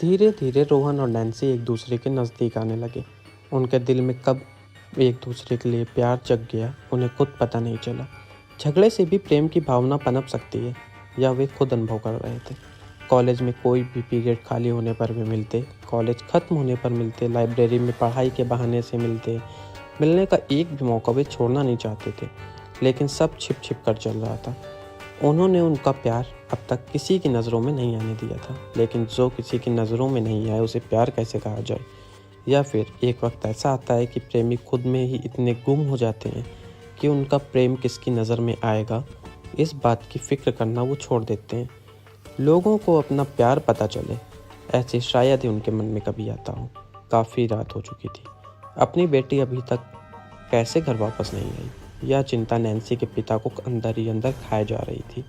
धीरे धीरे रोहन और नैन्सी एक दूसरे के नज़दीक आने लगे। उनके दिल में कब एक दूसरे के लिए प्यार जग गया, उन्हें खुद पता नहीं चला। झगड़े से भी प्रेम की भावना पनप सकती है, या वे खुद अनुभव कर रहे थे। कॉलेज में कोई भी पीरियड खाली होने पर भी मिलते, कॉलेज ख़त्म होने पर मिलते, लाइब्रेरी में पढ़ाई के बहाने से मिलते। मिलने का एक भी मौका वे छोड़ना नहीं चाहते थे, लेकिन सब छिप छिप कर चल रहा था। उन्होंने उनका प्यार अब तक किसी की नज़रों में नहीं आने दिया था, लेकिन जो किसी की नज़रों में नहीं आए उसे प्यार कैसे कहा जाए? या फिर एक वक्त ऐसा आता है कि प्रेमी खुद में ही इतने गुम हो जाते हैं कि उनका प्रेम किसकी नज़र में आएगा, इस बात की फ़िक्र करना वो छोड़ देते हैं। लोगों को अपना प्यार पता चले, ऐसे शायद ही उनके मन में कभी आता हो। काफ़ी रात हो चुकी थी। अपनी बेटी अभी तक कैसे घर वापस नहीं आई, यह चिंता नैन्सी के पिता को अंदर ही अंदर खाए जा रही थी।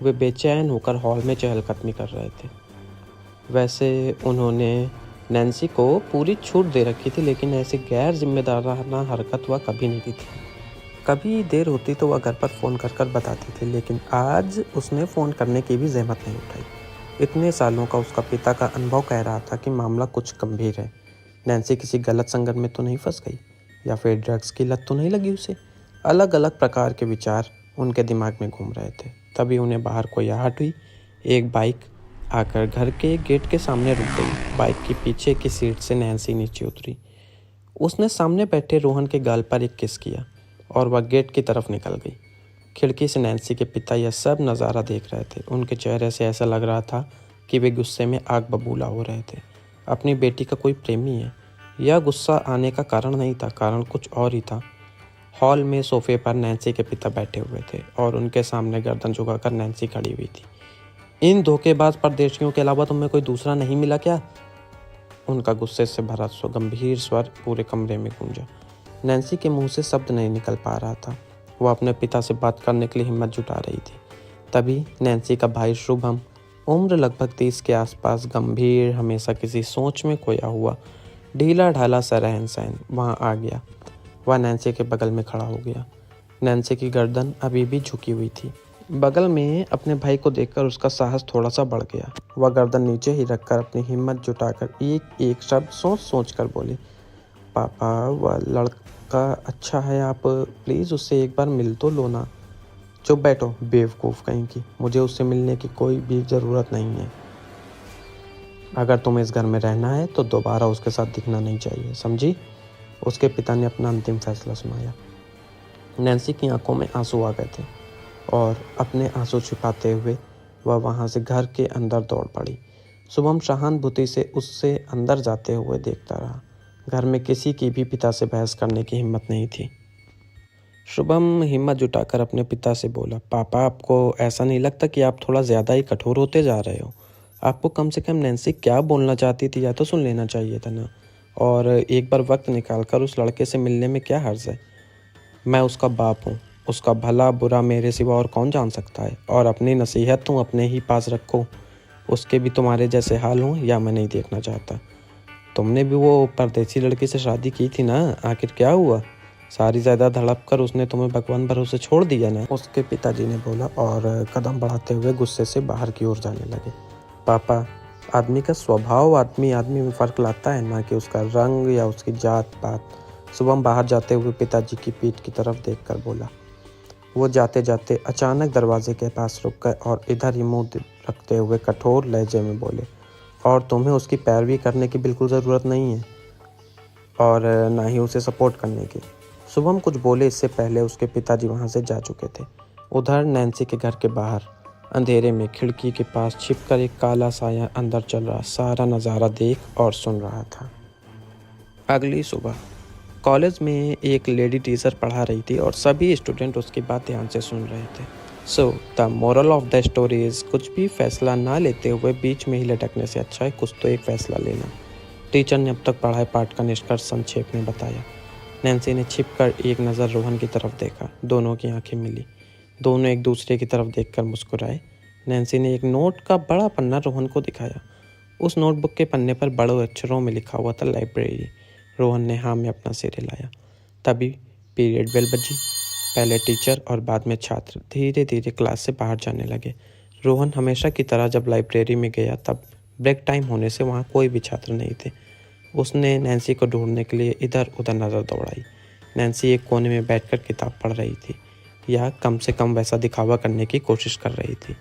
वे बेचैन होकर हॉल में चहलकदमी कर रहे थे। वैसे उन्होंने नैन्सी को पूरी छूट दे रखी थी, लेकिन ऐसी गैर जिम्मेदाराना हरकत वह कभी नहीं की थी। कभी देर होती तो वह घर पर फ़ोन कर कर बताती थी, लेकिन आज उसने फ़ोन करने की भी जहमत नहीं उठाई। इतने सालों का उसका पिता का अनुभव कह रहा था कि मामला कुछ गंभीर है। नैन्सी किसी गलत संगत में तो नहीं फंस गई, या फिर ड्रग्स की लत तो नहीं लगी उसे? अलग अलग प्रकार के विचार उनके दिमाग में घूम रहे थे। तभी उन्हें बाहर कोई आहट हुई। एक बाइक आकर घर के गेट के सामने रुक गई। बाइक की पीछे की सीट से नैन्सी नीचे उतरी। उसने सामने बैठे रोहन के गाल पर एक किस किया और वह गेट की तरफ निकल गई। खिड़की से नैन्सी के पिता यह सब नज़ारा देख रहे थे। उनके चेहरे से ऐसा लग रहा था कि वे गुस्से में आग बबूला हो रहे थे। अपनी बेटी का कोई प्रेमी है। यह गुस्सा आने का कारण नहीं था, कारण कुछ और ही था। हॉल में सोफे पर नैन्सी के पिता बैठे हुए थे और उनके सामने गर्दन झुकाकर नैन्सी खड़ी हुई थी। इन धोखेबाज परदेशियों के अलावा तुम्हें कोई दूसरा नहीं मिला क्या? उनका गुस्से से भरा गंभीर स्वर पूरे कमरे में गूंजा। नैन्सी के मुंह से शब्द नहीं निकल पा रहा था। वह अपने पिता से बात करने के लिए हिम्मत जुटा रही थी। तभी नैन्सी का भाई शुभम, उम्र लगभग 30 के आसपास, गंभीर, हमेशा किसी सोच में खोया हुआ, ढीला ढाला सा रहन सहन, वहाँ आ गया। वह नैन्सी के बगल में खड़ा हो गया। नैन्सी की गर्दन अभी भी झुकी हुई थी। बगल में अपने भाई को देखकर उसका साहस थोड़ा सा बढ़ गया। वह गर्दन नीचे ही रखकर अपनी हिम्मत जुटाकर एक एक शब्द सोच सोच कर बोली, पापा, वह लड़का अच्छा है, आप प्लीज़ उससे एक बार मिल तो लो ना। चुप बैठो बेवकूफ़ कहीं की, मुझे उससे मिलने की कोई भी ज़रूरत नहीं है। अगर तुम्हें इस घर में रहना है तो दोबारा उसके साथ दिखना नहीं चाहिए, समझी? उसके पिता ने अपना अंतिम फैसला सुनाया। नैन्सी की आंखों में आंसू आ गए थे और अपने आंसू छिपाते हुए वह वहाँ से घर के अंदर दौड़ पड़ी। शुभम सहानुभूति से उससे अंदर जाते हुए देखता रहा। घर में किसी की भी पिता से बहस करने की हिम्मत नहीं थी। शुभम हिम्मत जुटाकर अपने पिता से बोला, पापा, आपको ऐसा नहीं लगता कि आप थोड़ा ज़्यादा ही कठोर होते जा रहे हो? आपको कम से कम नैन्सी क्या बोलना चाहती थी या तो सुन लेना चाहिए था ना। और एक बार वक्त निकालकर उस लड़के से मिलने में क्या हर्ज है? मैं उसका बाप हूँ, उसका भला बुरा मेरे सिवा और कौन जान सकता है। और अपनी नसीहत तुम अपने ही पास रखो। उसके भी तुम्हारे जैसे हाल हों या मैं नहीं देखना चाहता। तुमने भी वो परदेसी लड़की से शादी की थी ना, आखिर क्या हुआ? सारी जायदाद हड़प कर उसने तुम्हें भगवान भरोसे छोड़ दिया ना, उसके पिताजी ने बोला और कदम बढ़ाते हुए गुस्से से बाहर की ओर जाने लगे। पापा, आदमी का स्वभाव आदमी आदमी में फ़र्क लाता है, ना कि उसका रंग या उसकी जात पात। शुभम बाहर जाते हुए पिताजी की पीठ की तरफ देखकर बोला। वो जाते जाते अचानक दरवाजे के पास रुक गए और इधर ही मुंह रखते हुए कठोर लहजे में बोले, और तुम्हें उसकी पैरवी करने की बिल्कुल ज़रूरत नहीं है और ना ही उसे सपोर्ट करने की। शुभम कुछ बोले इससे पहले उसके पिताजी वहाँ से जा चुके थे। उधर नैन्सी के घर के बाहर अंधेरे में खिड़की के पास छिपकर एक काला साया अंदर चल रहा सारा नज़ारा देख और सुन रहा था। अगली सुबह कॉलेज में एक लेडी टीचर पढ़ा रही थी और सभी स्टूडेंट उसकी बात ध्यान से सुन रहे थे। So the moral of the story is, कुछ भी फैसला ना लेते हुए बीच में ही लटकने से अच्छा है कुछ तो एक फ़ैसला लेना। टीचर ने अब तक पढ़ाए पाठ का निष्कर्ष संक्षेप में बताया। नैन्सी ने छिपकर एक नज़र रोहन की तरफ देखा। दोनों की आंखें मिली। दोनों एक दूसरे की तरफ देखकर मुस्कुराए। नैन्सी ने एक नोट का बड़ा पन्ना रोहन को दिखाया। उस नोटबुक के पन्ने पर बड़े अक्षरों में लिखा हुआ था लाइब्रेरी। रोहन ने हाँ में अपना सिर हिलाया। तभी पीरियड बेल बजी। पहले टीचर और बाद में छात्र धीरे धीरे क्लास से बाहर जाने लगे। रोहन हमेशा की तरह जब लाइब्रेरी में गया तब ब्रेक टाइम होने से वहाँ कोई भी छात्र नहीं थे। उसने नैन्सी को ढूंढने के लिए इधर उधर नज़र दौड़ाई। नैन्सी एक कोने में बैठकर किताब पढ़ रही थी, या कम से कम वैसा दिखावा करने की कोशिश कर रही थी।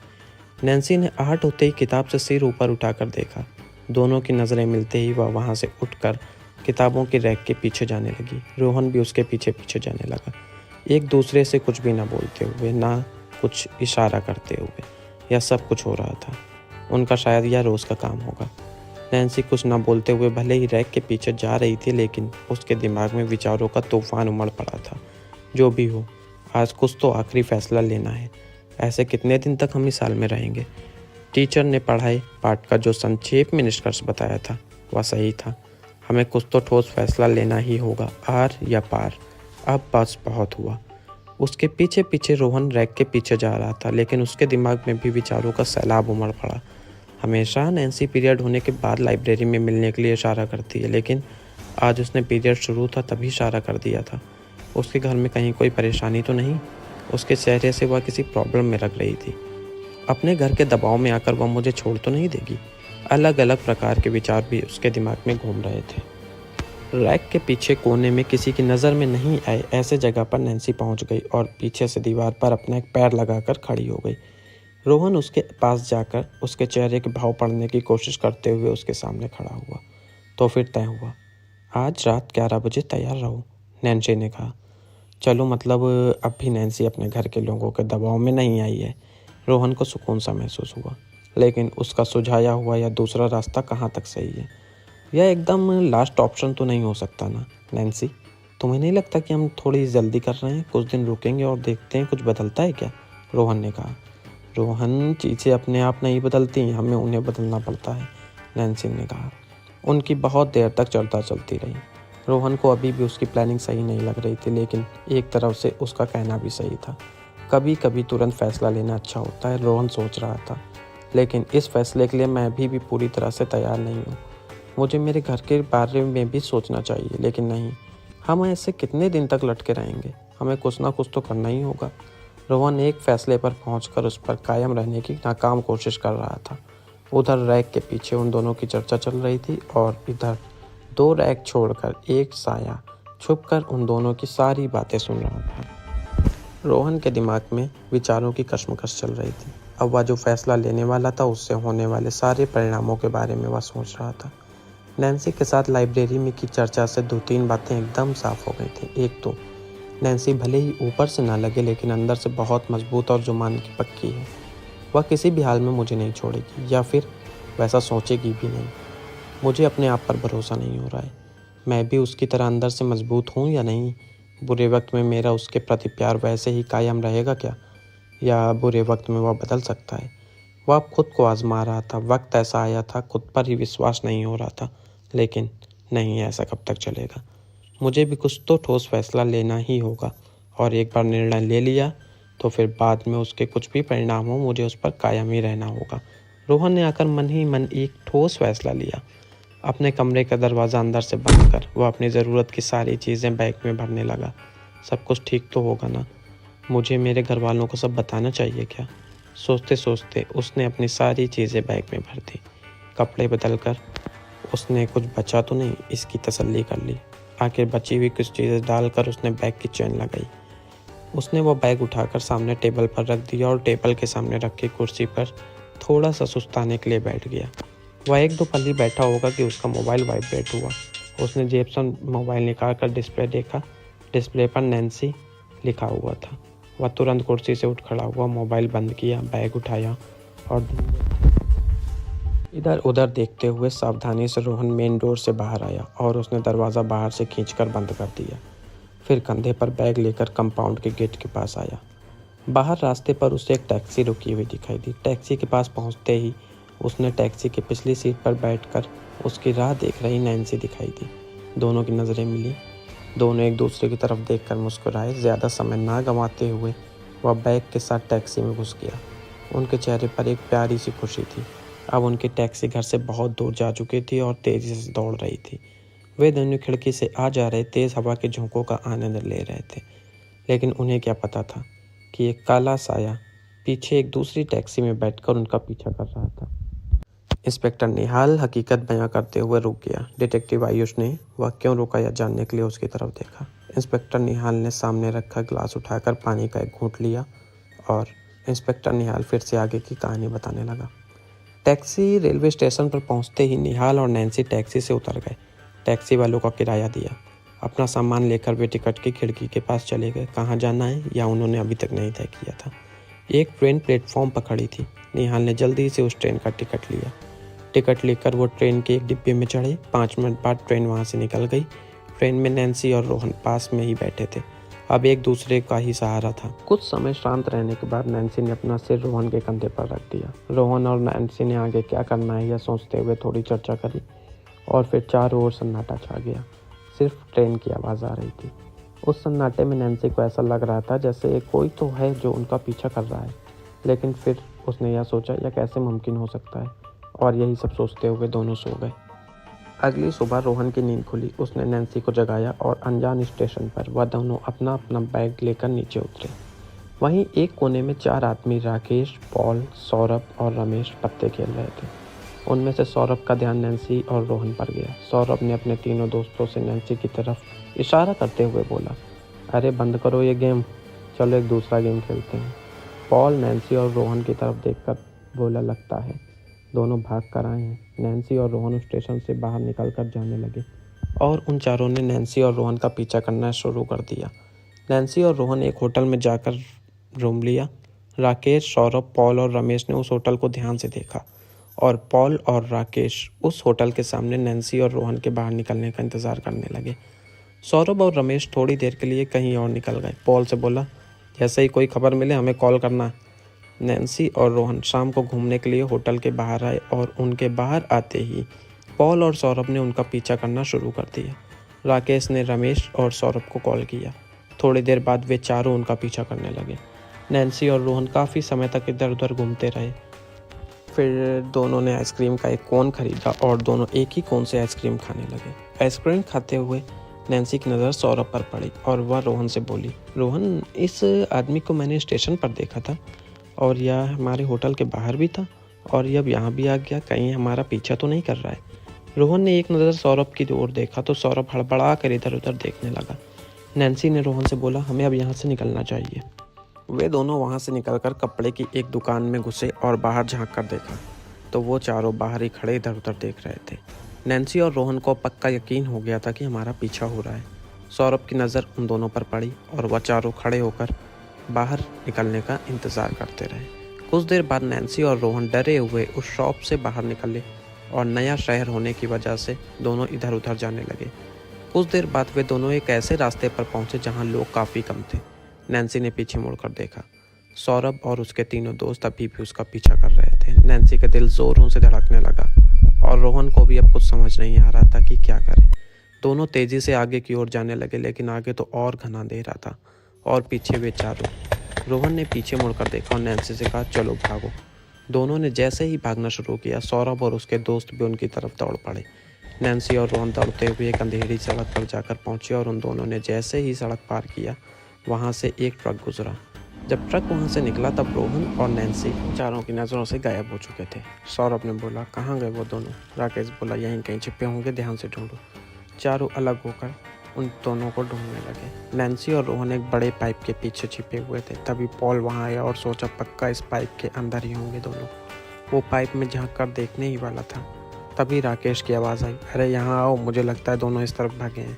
नैन्सी ने आहट होते ही किताब से सिर ऊपर उठाकर देखा। दोनों की नज़रें मिलते ही वह वहाँ से उठकर किताबों की रैक के पीछे जाने लगी। रोहन भी उसके पीछे पीछे जाने लगा, एक दूसरे से कुछ भी ना बोलते हुए, ना कुछ इशारा करते हुए। यह सब कुछ हो रहा था। उनका शायद यह रोज़ का काम होगा। नैन्सी कुछ ना बोलते हुए भले ही रैक के पीछे जा रही थी, लेकिन उसके दिमाग में विचारों का तूफान उमड़ पड़ा था। जो भी हो, आज कुछ तो आखिरी फैसला लेना है। ऐसे कितने दिन तक हम इस हाल में रहेंगे? टीचर ने पढ़ाई पाठ का जो संक्षेप में निष्कर्ष बताया था वह सही था। हमें कुछ तो ठोस फैसला लेना ही होगा, आर या पार। अब बस बहुत हुआ। उसके पीछे पीछे रोहन रैक के पीछे जा रहा था, लेकिन उसके दिमाग में भी विचारों का सैलाब उमड़ पड़ा। हमेशा नैन्सी पीरियड होने के बाद लाइब्रेरी में मिलने के लिए इशारा करती है, लेकिन आज उसने पीरियड शुरू था तभी इशारा कर दिया था। उसके घर में कहीं कोई परेशानी तो नहीं? उसके चेहरे से वह किसी प्रॉब्लम में लग रही थी। अपने घर के दबाव में आकर वह मुझे छोड़ तो नहीं देगी? अलग अलग प्रकार के विचार भी उसके दिमाग में घूम रहे थे। रैक के पीछे कोने में किसी की नज़र में नहीं आए ऐसे जगह पर नैन्सी पहुंच गई और पीछे से दीवार पर अपना एक पैर लगाकर खड़ी हो गई। रोहन उसके पास जाकर उसके चेहरे के भाव पढ़ने की कोशिश करते हुए उसके सामने खड़ा हुआ। तो फिर तय हुआ, आज रात 11 बजे तैयार रहो, नैन्सी ने कहा। चलो, मतलब अब भी नैन्सी अपने घर के लोगों के दबाव में नहीं आई है। रोहन को सुकून सा महसूस हुआ, लेकिन उसका सुझाया हुआ यह दूसरा रास्ता कहाँ तक सही है? यह एकदम लास्ट ऑप्शन तो नहीं हो सकता ना? नैन्सी, तुम्हें नहीं लगता कि हम थोड़ी जल्दी कर रहे हैं? कुछ दिन रुकेंगे और देखते हैं कुछ बदलता है क्या? रोहन ने कहा। रोहन, चीज़ें अपने आप नहीं बदलती, हमें उन्हें बदलना पड़ता है, नैन्सी ने कहा। उनकी बहुत देर तक चर्चा चलती रही। रोहन को अभी भी उसकी प्लानिंग सही नहीं लग रही थी, लेकिन एक तरफ से उसका कहना भी सही था। कभी कभी तुरंत फैसला लेना अच्छा होता है, रोहन सोच रहा था, लेकिन इस फैसले के लिए मैं अभी भी पूरी तरह से तैयार नहीं हूँ। मुझे मेरे घर के बारे में भी सोचना चाहिए, लेकिन नहीं, हम ऐसे कितने दिन तक लटके रहेंगे? हमें कुछ ना कुछ तो करना ही होगा। रोहन एक फैसले पर पहुंचकर उस पर कायम रहने की नाकाम कोशिश कर रहा था। उधर रैक के पीछे उन दोनों की चर्चा चल रही थी और इधर 2 रैक छोड़कर एक साया छुपकर उन दोनों की सारी बातें सुन रहा था। रोहन के दिमाग में विचारों की कशमकश चल रही थी। अब वह जो फैसला लेने वाला था उससे होने वाले सारे परिणामों के बारे में वह सोच रहा था। नैन्सी के साथ लाइब्रेरी में की चर्चा से 2-3 बातें एकदम साफ हो गई थी। एक तो नैन्सी भले ही ऊपर से ना लगे, लेकिन अंदर से बहुत मजबूत और जुबान की पक्की है। वह किसी भी हाल में मुझे नहीं छोड़ेगी, या फिर वैसा सोचेगी भी नहीं। मुझे अपने आप पर भरोसा नहीं हो रहा है। मैं भी उसकी तरह अंदर से मजबूत हूँ या नहीं? बुरे वक्त में मेरा उसके प्रति प्यार वैसे ही कायम रहेगा क्या, या बुरे वक्त में वह बदल सकता है? वह अब खुद को आजमा रहा था। वक्त ऐसा आया था, खुद पर ही विश्वास नहीं हो रहा था, लेकिन नहीं, ऐसा कब तक चलेगा? मुझे भी कुछ तो ठोस फैसला लेना ही होगा, और एक बार निर्णय ले लिया तो फिर बाद में उसके कुछ भी परिणाम हो, मुझे उस पर कायम ही रहना होगा। रोहन ने आकर मन ही मन एक ठोस फैसला लिया। अपने कमरे का दरवाज़ा अंदर से बंद कर वह अपनी ज़रूरत की सारी चीज़ें बैग में भरने लगा। सब कुछ ठीक तो होगा ना? मुझे मेरे घर वालों को सब बताना चाहिए क्या? सोचते सोचते उसने अपनी सारी चीज़ें बैग में भर दी। कपड़े बदल कर उसने कुछ बचा तो नहीं इसकी तसल्ली कर ली। आखिर बची हुई कुछ चीज़ें डालकर उसने बैग की चेन लगाई। उसने वो बैग उठाकर सामने टेबल पर रख दिया और टेबल के सामने रखी कुर्सी पर थोड़ा सा सुस्ताने के लिए बैठ गया। वह 1-2 पल ही बैठा होगा कि उसका मोबाइल वाइब्रेट हुआ। उसने जेब से मोबाइल निकाल कर डिस्प्ले देखा। डिस्प्ले पर नैन्सी लिखा हुआ था। वह तुरंत कुर्सी से उठ खड़ा हुआ, मोबाइल बंद किया, बैग उठाया और इधर उधर देखते हुए सावधानी से रोहन मेन डोर से बाहर आया और उसने दरवाज़ा बाहर से खींचकर बंद कर दिया। फिर कंधे पर बैग लेकर कंपाउंड के गेट के पास आया। बाहर रास्ते पर उसे एक टैक्सी रुकी हुई दिखाई दी। टैक्सी के पास पहुंचते ही उसने टैक्सी की पिछली सीट पर बैठकर उसकी राह देख रही नैन्सी दिखाई दी। दोनों की नज़रें मिली। दोनों एक दूसरे की तरफ देखकर मुस्कुराए। ज़्यादा समय ना गंवाते हुए वह बैग के साथ टैक्सी में घुस गया। उनके चेहरे पर एक प्यारी सी खुशी थी। अब उनकी टैक्सी घर से बहुत दूर जा चुकी थी और तेज़ी से दौड़ रही थी। वे दोनों खिड़की से आ जा रहे तेज़ हवा के झोंकों का आनंद ले रहे थे, लेकिन उन्हें क्या पता था कि एक काला साया पीछे एक दूसरी टैक्सी में बैठकर उनका पीछा कर रहा था। इंस्पेक्टर निहाल हकीकत बयां करते हुए रुक गया। डिटेक्टिव आयुष ने वह क्यों रुका यह जानने के लिए उसकी तरफ देखा। इंस्पेक्टर निहाल ने सामने रखा गिलास उठाकर पानी का एक घूंट लिया और इंस्पेक्टर निहाल फिर से आगे की कहानी बताने लगा। टैक्सी रेलवे स्टेशन पर पहुंचते ही निहाल और नैन्सी टैक्सी से उतर गए। टैक्सी वालों का किराया दिया। अपना सामान लेकर वे टिकट की खिड़की के पास चले गए। कहाँ जाना है या उन्होंने अभी तक नहीं तय किया था। एक ट्रेन प्लेटफॉर्म पर खड़ी थी। निहाल ने जल्दी से उस ट्रेन का टिकट लिया। टिकट लेकर वो ट्रेन के एक डिब्बे में चढ़े। 5 मिनट बाद ट्रेन वहाँ से निकल गई। ट्रेन में नैन्सी और रोहन पास में ही बैठे थे। अब एक दूसरे का ही सहारा था। कुछ समय शांत रहने के बाद नैन्सी ने अपना सिर रोहन के कंधे पर रख दिया। रोहन और नैन्सी ने आगे क्या करना है यह सोचते हुए थोड़ी चर्चा करी और फिर चारों ओर सन्नाटा छा गया। सिर्फ ट्रेन की आवाज़ आ रही थी। उस सन्नाटे में नैन्सी को ऐसा लग रहा था जैसे कोई तो है जो उनका पीछा कर रहा है, लेकिन फिर उसने यह सोचा यह कैसे मुमकिन हो सकता है, और यही सब सोचते हुए दोनों सो गए। अगली सुबह रोहन की नींद खुली। उसने नैन्सी को जगाया और अनजान स्टेशन पर वह दोनों अपना अपना बैग लेकर नीचे उतरे। वहीं एक कोने में 4 आदमी राकेश, पॉल, सौरभ और रमेश पत्ते खेल रहे थे। उनमें से सौरभ का ध्यान नैन्सी और रोहन पर गया। सौरभ ने अपने तीनों दोस्तों से नैन्सी की तरफ इशारा करते हुए बोला, अरे बंद करो ये गेम, चलो एक दूसरा गेम खेलते हैं। पॉल नैन्सी और रोहन की तरफ देखकर बोला, लगता है दोनों भाग कर आए हैं। नैन्सी और रोहन स्टेशन से बाहर निकल कर जाने लगे और उन चारों ने नैन्सी और रोहन का पीछा करना शुरू कर दिया। नैन्सी और रोहन एक होटल में जाकर रूम लिया। राकेश, सौरभ, पॉल और रमेश ने उस होटल को ध्यान से देखा और पॉल और राकेश उस होटल के सामने नैन्सी और रोहन के बाहर निकलने का इंतज़ार करने लगे। सौरभ और रमेश थोड़ी देर के लिए कहीं और निकल गए। पॉल से बोला, जैसे ही कोई खबर मिले हमें कॉल करना। नैन्सी और रोहन शाम को घूमने के लिए होटल के बाहर आए और उनके बाहर आते ही पॉल और सौरभ ने उनका पीछा करना शुरू कर दिया। राकेश ने रमेश और सौरभ को कॉल किया। थोड़ी देर बाद वे चारों उनका पीछा करने लगे। नैन्सी और रोहन काफ़ी समय तक इधर उधर घूमते रहे। फिर दोनों ने आइसक्रीम का एक कोन खरीदा और दोनों एक ही कोन से आइसक्रीम खाने लगे। आइसक्रीम खाते हुए नैन्सी की नज़र सौरभ पर पड़ी और वह रोहन से बोली, रोहन, इस आदमी को मैंने स्टेशन पर देखा था और यह हमारे होटल के बाहर भी था और यह अब यहाँ भी आ गया, कहीं हमारा पीछा तो नहीं कर रहा है। रोहन ने एक नज़र सौरभ की ओर देखा तो सौरभ हड़बड़ा कर इधर उधर देखने लगा। नैन्सी ने रोहन से बोला, हमें अब यहाँ से निकलना चाहिए। वे दोनों वहाँ से निकलकर कपड़े की एक दुकान में घुसे और बाहर झांक कर देखा तो वो चारों बाहर ही खड़े इधर उधर देख रहे थे। नैन्सी और रोहन को पक्का यकीन हो गया था कि हमारा पीछा हो रहा है। सौरभ की नज़र उन दोनों पर पड़ी और वह चारों खड़े होकर बाहर निकलने का इंतज़ार करते रहे। कुछ देर बाद नैन्सी और रोहन डरे हुए उस शॉप से बाहर निकले और नया शहर होने की वजह से दोनों इधर उधर जाने लगे। कुछ देर बाद वे दोनों एक ऐसे रास्ते पर पहुंचे जहां लोग काफ़ी कम थे। नैन्सी ने पीछे मुड़कर देखा। सौरभ और उसके तीनों दोस्त अभी भी उसका पीछा कर रहे थे। नैन्सी का दिल ज़ोरों से धड़कने लगा और रोहन को भी अब कुछ समझ नहीं आ रहा था कि क्या करे। दोनों तेज़ी से आगे की ओर जाने लगे, लेकिन आगे तो और घना अंधेरा था और पीछे वे चारों। रोहन ने पीछे मुड़कर देखा और नैन्सी से कहा, चलो भागो। दोनों ने जैसे ही भागना शुरू किया, सौरभ और उसके दोस्त भी उनकी तरफ दौड़ पड़े। नैन्सी और रोहन दौड़ते हुए एक अंधेरी सड़क पर जाकर पहुंचे और उन दोनों ने जैसे ही सड़क पार किया, वहां से एक ट्रक गुजरा। जब ट्रक वहाँ से निकला तब रोहन और नैन्सी चारों की नज़रों से गायब हो चुके थे। सौरभ ने बोला, कहाँ गए वो दोनों? राकेश बोला, यहीं कहीं छिपे होंगे, ध्यान से ढूंढो। चारों अलग होकर उन दोनों को ढूंढने लगे। नैन्सी और रोहन एक बड़े पाइप के पीछे छिपे हुए थे। तभी पॉल वहाँ आया और सोचा पक्का इस पाइप के अंदर ही होंगे दोनों। वो पाइप में झांक कर देखने ही वाला था, तभी राकेश की आवाज़ आई, अरे यहाँ आओ, मुझे लगता है दोनों इस तरफ भागे हैं।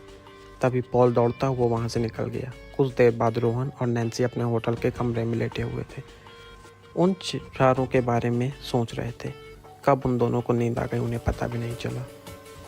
तभी पॉल दौड़ता हुआ वहाँ से निकल गया। कुछ देर बाद रोहन और नैन्सी अपने होटल के कमरे में लेटे हुए थे। उन चारों के बारे में सोच रहे थे। कब उन दोनों को नींद आ गई उन्हें पता भी नहीं चला।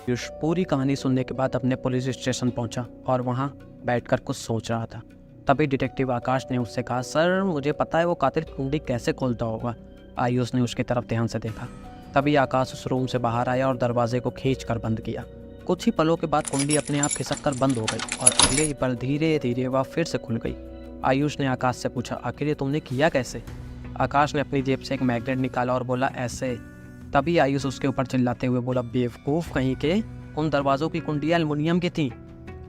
आयुष पूरी कहानी सुनने के बाद अपने पुलिस स्टेशन पहुंचा और वहां बैठकर कुछ सोच रहा था। तभी डिटेक्टिव आकाश ने उससे कहा, सर मुझे पता है वो कातिल कुंडी कैसे खोलता होगा। आयुष ने उसकी तरफ ध्यान से देखा। तभी आकाश उस रूम से बाहर आया और दरवाजे को खींच कर बंद किया। कुछ ही पलों के बाद कुंडी अपने आप खिसक कर बंद हो गई और अगले ही पल धीरे धीरे वह फिर से खुल गई। आयुष ने आकाश से पूछा, आखिर ये तुमने किया कैसे? आकाश ने अपनी जेब से एक मैग्नेट निकाला और बोला, ऐसे। तभी आयुष उसके ऊपर चिल्लाते हुए बोला, बेवकूफ़ कहीं के, उन दरवाज़ों की कुंडियाँ एल्युमिनियम की थीं।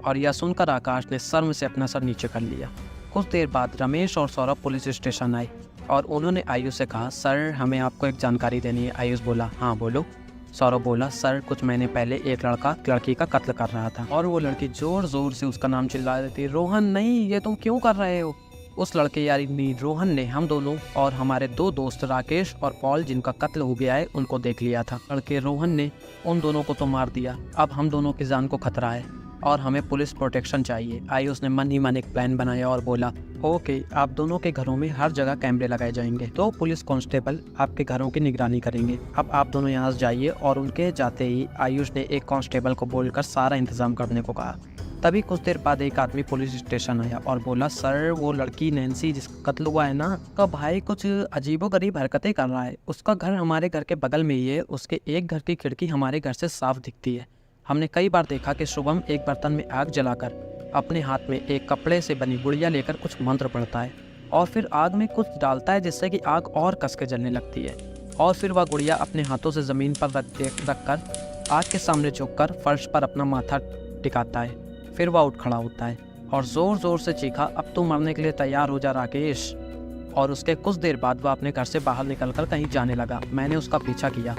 और यह सुनकर आकाश ने शर्म से अपना सर नीचे कर लिया। कुछ देर बाद रमेश और सौरभ पुलिस स्टेशन आए और उन्होंने आयुष से कहा, सर हमें आपको एक जानकारी देनी है। आयुष बोला, हाँ बोलो। सौरभ बोला, सर कुछ महीने पहले एक लड़की का कत्ल कर रहा था और वो लड़की ज़ोर ज़ोर से उसका नाम चिल्ला रही थी, रोहन नहीं, ये तुम क्यों कर रहे हो? उस लड़के यानी रोहन ने हम दोनों और हमारे दो दोस्त राकेश और पॉल जिनका कत्ल हो गया है उनको देख लिया था। लड़के रोहन ने उन दोनों को तो मार दिया। अब हम दोनों की जान को खतरा है और हमें पुलिस प्रोटेक्शन चाहिए। आयुष ने मन ही मन एक प्लान बनाया और बोला, ओके, आप दोनों के घरों में हर जगह कैमरे लगाए जाएंगे, तो पुलिस कांस्टेबल आपके घरों की निगरानी करेंगे। अब आप दोनों यहाँ से जाइए। और उनके जाते ही आयुष ने एक कांस्टेबल को बोलकर सारा इंतजाम करने को कहा। तभी कुछ देर बाद एक आदमी पुलिस स्टेशन आया और बोला, सर वो लड़की नैन्सी जिसका कत्ल हुआ है ना, का भाई कुछ अजीबोगरीब हरकतें कर रहा है। उसका घर हमारे घर के बगल में ही है। उसके एक घर की खिड़की हमारे घर से साफ दिखती है। हमने कई बार देखा कि शुभम एक बर्तन में आग जलाकर अपने हाथ में एक कपड़े से बनी गुड़िया लेकर कुछ मंत्र पढ़ता है और फिर आग में कुछ डालता है जिससे कि आग और कस के जलने लगती है और फिर वह गुड़िया अपने हाथों से ज़मीन पर रख कर आग के सामने झुककर फर्श पर अपना माथा टिकाता है। फिर वह उठ खड़ा होता है और ज़ोर ज़ोर से चीखा, अब तू मरने के लिए तैयार हो जा राकेश। और उसके कुछ देर बाद वह अपने घर से बाहर निकलकर कहीं जाने लगा। मैंने उसका पीछा किया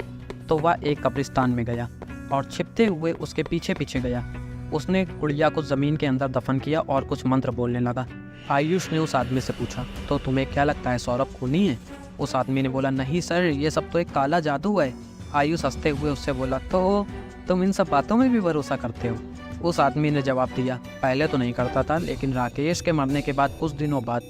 तो वह एक कब्रिस्तान में गया और छिपते हुए उसके पीछे पीछे गया। उसने गुड़िया को ज़मीन के अंदर दफन किया और कुछ मंत्र बोलने लगा। आयुष ने उस आदमी से पूछा, तो तुम्हें क्या लगता है सौरभ खूनी है? उस आदमी ने बोला, नहीं सर, ये सब तो एक काला जादू है। आयुष हंसते हुए उससे बोला, तो तुम इन सब बातों में भी भरोसा करते हो? उस आदमी ने जवाब दिया, पहले तो नहीं करता था, लेकिन राकेश के मरने के बाद कुछ दिनों बाद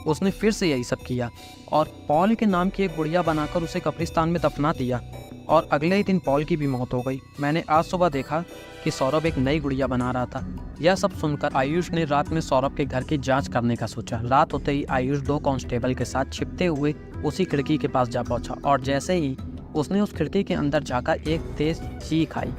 उसने फिर से यही सब किया और पॉल के नाम की एक गुड़िया बनाकर उसे कब्रिस्तान में दफना दिया और अगले ही दिन पॉल की भी मौत हो गई। मैंने आज सुबह देखा कि सौरभ एक नई गुड़िया बना रहा था। यह सब सुनकर आयुष ने रात में सौरभ के घर की जांच करने का सोचा। रात होते ही आयुष दो कांस्टेबल के साथ छिपते हुए उसी खिड़की के पास जा पहुंचा और जैसे ही उसने उस खिड़की के अंदर जाकर एक तेज चीख आई,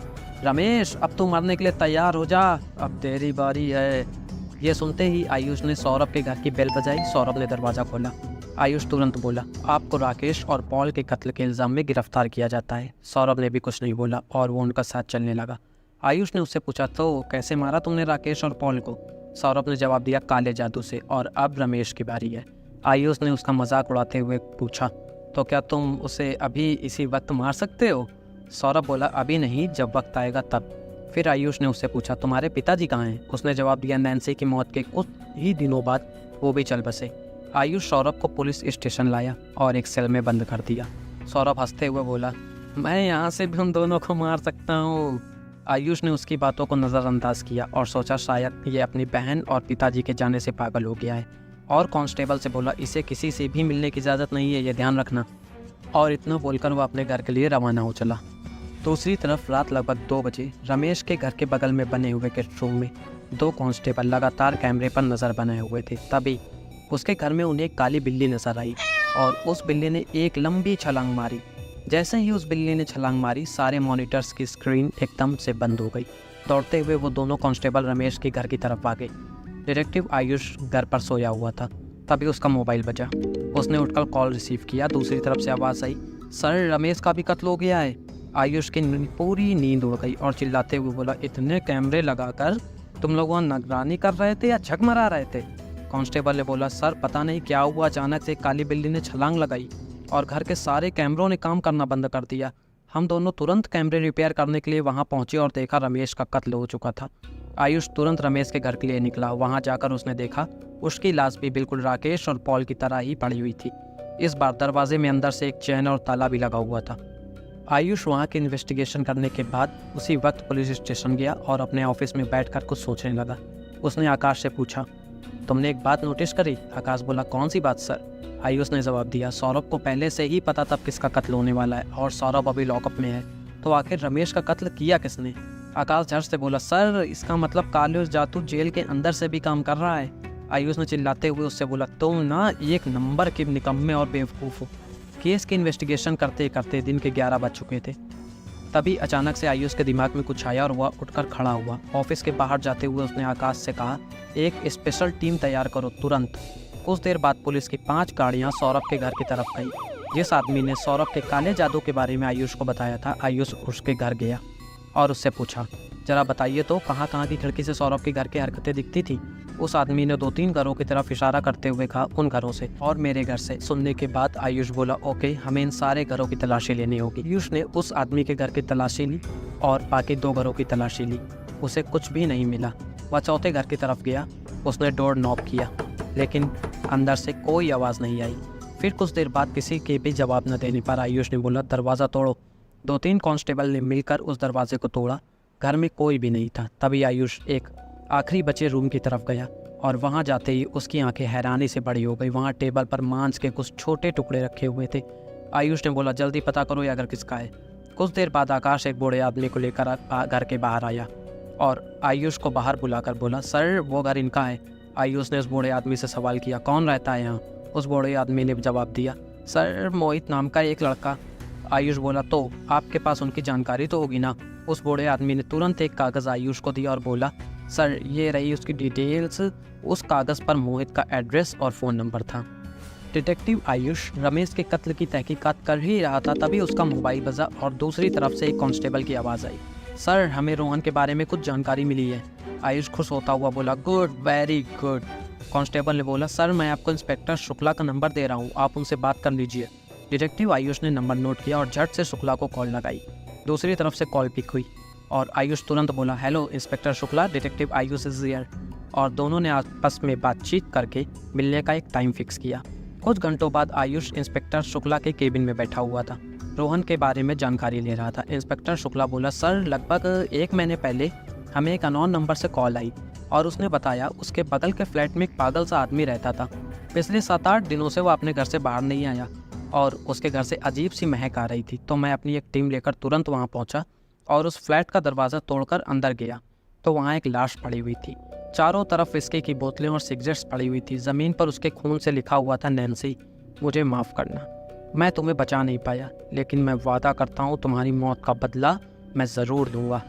रमेश अब तू मरने के लिए तैयार हो जा, अब तेरी बारी है। यह सुनते ही आयुष ने सौरभ के घर की बेल बजाई। सौरभ ने दरवाज़ा खोला। आयुष तुरंत बोला, आपको राकेश और पॉल के कत्ल के इल्ज़ाम में गिरफ्तार किया जाता है। सौरभ ने भी कुछ नहीं बोला और वो उनका साथ चलने लगा। आयुष ने उससे पूछा, तो कैसे मारा तुमने राकेश और पॉल को? सौरभ ने जवाब दिया, काले जादू से। और अब रमेश की बारी है। आयुष ने उसका मजाक उड़ाते हुए पूछा, तो क्या तुम उसे अभी इसी वक्त मार सकते हो? सौरभ बोला, अभी नहीं, जब वक्त आएगा तब। फिर आयुष ने उससे पूछा, तुम्हारे पिताजी कहाँ हैं? उसने जवाब दिया, नैन्सी की मौत के कुछ ही दिनों बाद वो भी चल बसे। आयुष सौरभ को पुलिस स्टेशन लाया और एक सेल में बंद कर दिया। सौरभ हंसते हुए बोला, मैं यहाँ से भी उन दोनों को मार सकता हूँ। आयुष ने उसकी बातों को नज़रअंदाज किया और सोचा शायद ये अपनी बहन और पिताजी के जाने से पागल हो गया है और कांस्टेबल से बोला, इसे किसी से भी मिलने की इजाज़त नहीं है, ये ध्यान रखना। और इतना बोलकर वह अपने घर के लिए रवाना हो चला। दूसरी तरफ रात लगभग 2 बजे रमेश के घर के बगल में बने हुए गेस्ट रूम में 2 कांस्टेबल लगातार कैमरे पर नज़र बनाए हुए थे। तभी उसके घर में उन्हें एक काली बिल्ली नजर आई और उस बिल्ली ने एक लंबी छलांग मारी। जैसे ही उस बिल्ली ने छलांग मारी, सारे मॉनिटर्स की स्क्रीन एकदम से बंद हो गई। दौड़ते हुए वो दोनों कांस्टेबल रमेश के घर की तरफ भागे। डिटेक्टिव आयुष घर पर सोया हुआ था। तभी उसका मोबाइल बजा। उसने उठकर कॉल रिसीव किया। दूसरी तरफ से आवाज़ आई, सर रमेश का भी कत्ल हो गया है। आयुष की पूरी नींद उड़ गई और चिल्लाते हुए बोला, इतने कैमरे लगाकर तुम लोग वहाँ निगरानी कर रहे थे या छक मरा रहे थे? कांस्टेबल ने बोला, सर पता नहीं क्या हुआ, अचानक से एक काली बिल्ली ने छलांग लगाई और घर के सारे कैमरों ने काम करना बंद कर दिया। हम दोनों तुरंत कैमरे रिपेयर करने के लिए वहाँ पहुँचे और देखा रमेश का कत्ल हो चुका था। आयुष तुरंत रमेश के घर के लिए निकला। वहाँ जाकर उसने देखा उसकी लाश भी बिल्कुल राकेश और पॉल की तरह ही पड़ी हुई थी। इस बार दरवाजे में अंदर से एक चैन और ताला भी लगा हुआ था। आयुष वहाँ की इन्वेस्टिगेशन करने के बाद उसी वक्त पुलिस स्टेशन गया और अपने ऑफिस में बैठकर कुछ सोचने लगा। उसने आकाश से पूछा, तुमने एक बात नोटिस करी? आकाश बोला, कौन सी बात सर? आयुष ने जवाब दिया, सौरभ को पहले से ही पता था किसका कत्ल होने वाला है और सौरभ अभी लॉकअप में है, तो आखिर रमेश का कत्ल किया किसने? आकाश झट से बोला, सर इसका मतलब कालियोस जातू जेल के अंदर से भी काम कर रहा है। आयुष ने चिल्लाते हुए उससे बोला, तुम ना एक नंबर के निकम्मे और बेवकूफ़ हो। केस की इन्वेस्टिगेशन करते करते दिन के 11 बज चुके थे। तभी अचानक से आयुष के दिमाग में कुछ आया और वह उठकर खड़ा हुआ। ऑफिस के बाहर जाते हुए उसने आकाश से कहा, एक स्पेशल टीम तैयार करो तुरंत। कुछ देर बाद पुलिस की 5 गाड़ियां सौरभ के घर की तरफ गई। जिस आदमी ने सौरभ के काले जादू के बारे में आयुष को बताया था, आयुष उसके घर गया और उससे पूछा, जरा बताइए तो कहाँ कहाँ की खिड़की से सौरभ के घर की हरकतें दिखती थी? उस आदमी ने 2-3 घरों की तरफ इशारा करते हुए कहा, उन घरों से और मेरे घर से। सुनने के बाद आयुष बोला, ओके, हमें इन सारे घरों की तलाशी लेनी होगी। आयुष ने उस आदमी के घर की तलाशी ली और बाकी 2 घरों की तलाशी ली। उसे कुछ भी नहीं मिला। वह चौथे घर की तरफ गया। उसने डोर नॉक किया लेकिन अंदर से कोई आवाज़ नहीं आई। फिर कुछ देर बाद किसी के भी जवाब न देने पर आयुष ने बोला, दरवाज़ा तोड़ो। 2-3 कांस्टेबल ने मिलकर उस दरवाजे को तोड़ा। घर में कोई भी नहीं था। तभी आयुष एक आखिरी बचे रूम की तरफ गया और वहां जाते ही उसकी आंखें हैरानी से बड़ी हो गई। वहां टेबल पर मांस के कुछ छोटे टुकड़े रखे हुए थे। आयुष ने बोला, जल्दी पता करो या घर किसका है। कुछ देर बाद आकाश एक बूढ़े आदमी को लेकर घर के बाहर आया और आयुष को बाहर बुलाकर बोला, सर वो घर इनका है। आयुष ने उस बूढ़े आदमी से सवाल किया, कौन रहता है यहाँ? उस बूढ़े आदमी ने जवाब दिया, सर मोहित नाम का एक लड़का। आयुष बोला, तो आपके पास उनकी जानकारी तो होगी ना? उस बूढ़े आदमी ने तुरंत एक कागज़ आयुष को दिया और बोला, सर ये रही उसकी डिटेल्स। उस कागज़ पर मोहित का एड्रेस और फ़ोन नंबर था। डिटेक्टिव आयुष रमेश के कत्ल की तहकीकात कर ही रहा था, तभी उसका मोबाइल बजा और दूसरी तरफ से एक कांस्टेबल की आवाज़ आई, सर हमें रोहन के बारे में कुछ जानकारी मिली है। आयुष खुश होता हुआ बोला, गुड, वेरी गुड। कांस्टेबल ने बोला, सर मैं आपको इंस्पेक्टर शुक्ला का नंबर दे रहा हूँ, आप उनसे बात कर लीजिए। डिटेक्टिव आयुष ने नंबर नोट किया और झट से शुक्ला को कॉल लगाई। दूसरी तरफ से कॉल पिक हुई और आयुष तुरंत बोला, hello inspector Shukla, detective Ayush is here. और दोनों ने आपस में बातचीत करके मिलने का एक टाइम फिक्स किया। कुछ घंटों बाद आयुष इंस्पेक्टर शुक्ला के केबिन में बैठा हुआ था, रोहन के बारे में जानकारी ले रहा था। इंस्पेक्टर शुक्ला बोला, सर लगभग 1 महीने पहले हमें एक अननोन नंबर से कॉल आई और उसने बताया उसके बगल के फ्लैट में एक पागल सा आदमी रहता था। पिछले 7-8 दिनों से वो अपने घर से बाहर नहीं आया और उसके घर से अजीब सी महक आ रही थी। तो मैं अपनी एक टीम लेकर तुरंत वहाँ पहुँचा और उस फ्लैट का दरवाज़ा तोड़कर अंदर गया तो वहाँ एक लाश पड़ी हुई थी। चारों तरफ विस्की की बोतलें और सिगरेट्स पड़ी हुई थी। ज़मीन पर उसके खून से लिखा हुआ था, नैन्सी मुझे माफ़ करना, मैं तुम्हें बचा नहीं पाया, लेकिन मैं वादा करता हूँ तुम्हारी मौत का बदला मैं ज़रूर लूँगा।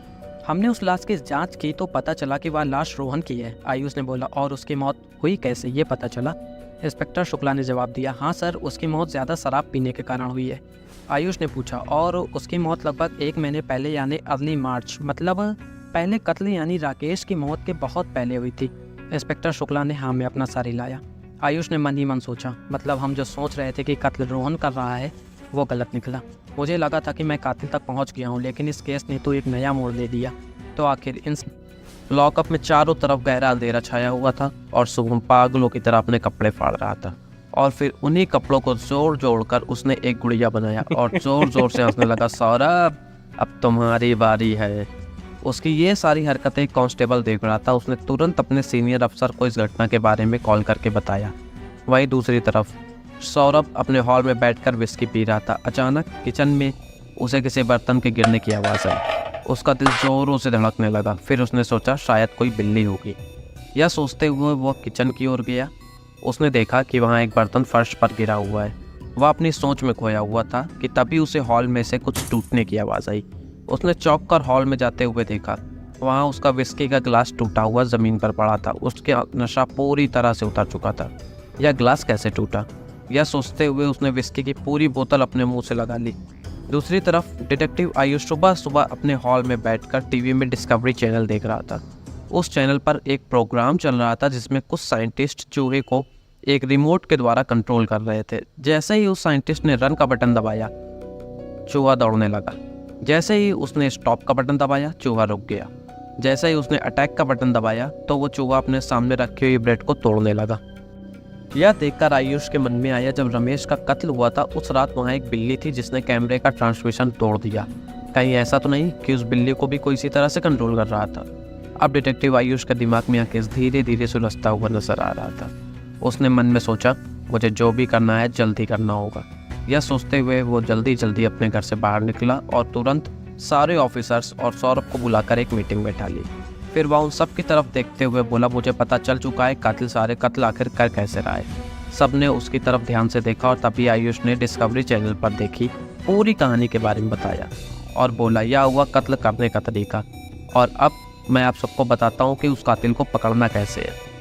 हमने उस लाश की जांच की तो पता चला कि वह लाश रोहन की है। आयुष ने बोला, और उसकी मौत हुई कैसे, ये पता चला? इंस्पेक्टर शुक्ला ने जवाब दिया, हाँ सर, उसकी मौत ज़्यादा शराब पीने के कारण हुई है। आयुष ने पूछा, और उसकी मौत लगभग 1 महीने पहले यानी अर्ली मार्च, मतलब पहले कत्ल यानी राकेश की मौत के बहुत पहले हुई थी। इंस्पेक्टर शुक्ला ने हाँ में अपना सर हिलाया। आयुष ने मन ही मन सोचा, मतलब हम जो सोच रहे थे कि कत्ल रोहन कर रहा है वो गलत निकला। मुझे लगा था कि मैं कातिल तक पहुंच गया हूं, लेकिन इस केस ने तो एक नया मोड़ ले दिया। तो आखिर इन लॉकअप में चारों तरफ गहरा अंधेरा छाया हुआ था और शुभम पागलों की तरह अपने कपड़े फाड़ रहा था और फिर उन्हीं कपड़ों को जोड़ जोड़ कर उसने एक गुड़िया बनाया और जोर जोर से हंसने लगा, सौरभ अब तुम्हारी बारी है। उसकी ये सारी हरकतें कांस्टेबल देख रहा था। उसने तुरंत अपने सीनियर अफसर को इस घटना के बारे में कॉल करके बताया। वहीं दूसरी तरफ सौरभ अपने हॉल में बैठकर विस्की पी रहा था। अचानक किचन में उसे किसी बर्तन के गिरने की आवाज़ आई। उसका दिल जोरों से धड़कने लगा। फिर उसने सोचा शायद कोई बिल्ली होगी। यह सोचते हुए वो किचन की ओर गया। उसने देखा कि वहाँ एक बर्तन फर्श पर गिरा हुआ है। वह अपनी सोच में खोया हुआ था कि तभी उसे हॉल में से कुछ टूटने की आवाज़ आई। उसने चौंक कर हॉल में जाते हुए देखा, वहाँ उसका विस्की का गिलास टूटा हुआ ज़मीन पर पड़ा था। उसके नशा पूरी तरह से उतर चुका था। यह गिलास कैसे टूटा, यह सोचते हुए उसने विस्की की पूरी बोतल अपने मुंह से लगा ली। दूसरी तरफ डिटेक्टिव आयुष सुबह सुबह अपने हॉल में बैठकर टीवी में डिस्कवरी चैनल देख रहा था। उस चैनल पर एक प्रोग्राम चल रहा था जिसमें कुछ साइंटिस्ट चूहे को एक रिमोट के द्वारा कंट्रोल कर रहे थे। जैसे ही उस साइंटिस्ट ने रन का बटन दबाया, चूहा दौड़ने लगा। जैसे ही उसने स्टॉप का बटन दबाया, चूहा रुक गया। जैसे ही उसने अटैक का बटन दबाया तो वो चूहा अपने सामने रखी हुई ब्रेड को तोड़ने लगा। यह देखकर आयुष के मन में आया, जब रमेश का कत्ल हुआ था उस रात वहाँ एक बिल्ली थी जिसने कैमरे का ट्रांसमिशन तोड़ दिया। कहीं ऐसा तो नहीं कि उस बिल्ली को भी कोई इसी तरह से कंट्रोल कर रहा था। अब डिटेक्टिव आयुष के दिमाग में आके धीरे धीरे सुलझता हुआ नजर आ रहा था। उसने मन में सोचा, मुझे जो भी करना है जल्दी करना होगा। यह सोचते हुए वो जल्दी जल्दी अपने घर से बाहर निकला और तुरंत सारे ऑफिसर्स और सौरभ को बुलाकर एक मीटिंग बैठा ली। फिर वह उन सब की तरफ देखते हुए बोला, मुझे पता चल चुका है कातिल सारे कत्ल आखिर कर कैसे रहा है। सब ने उसकी तरफ ध्यान से देखा और तभी आयुष ने डिस्कवरी चैनल पर देखी पूरी कहानी के बारे में बताया और बोला, यह हुआ कत्ल करने का तरीका, और अब मैं आप सबको बताता हूँ कि उस कातिल को पकड़ना कैसे है।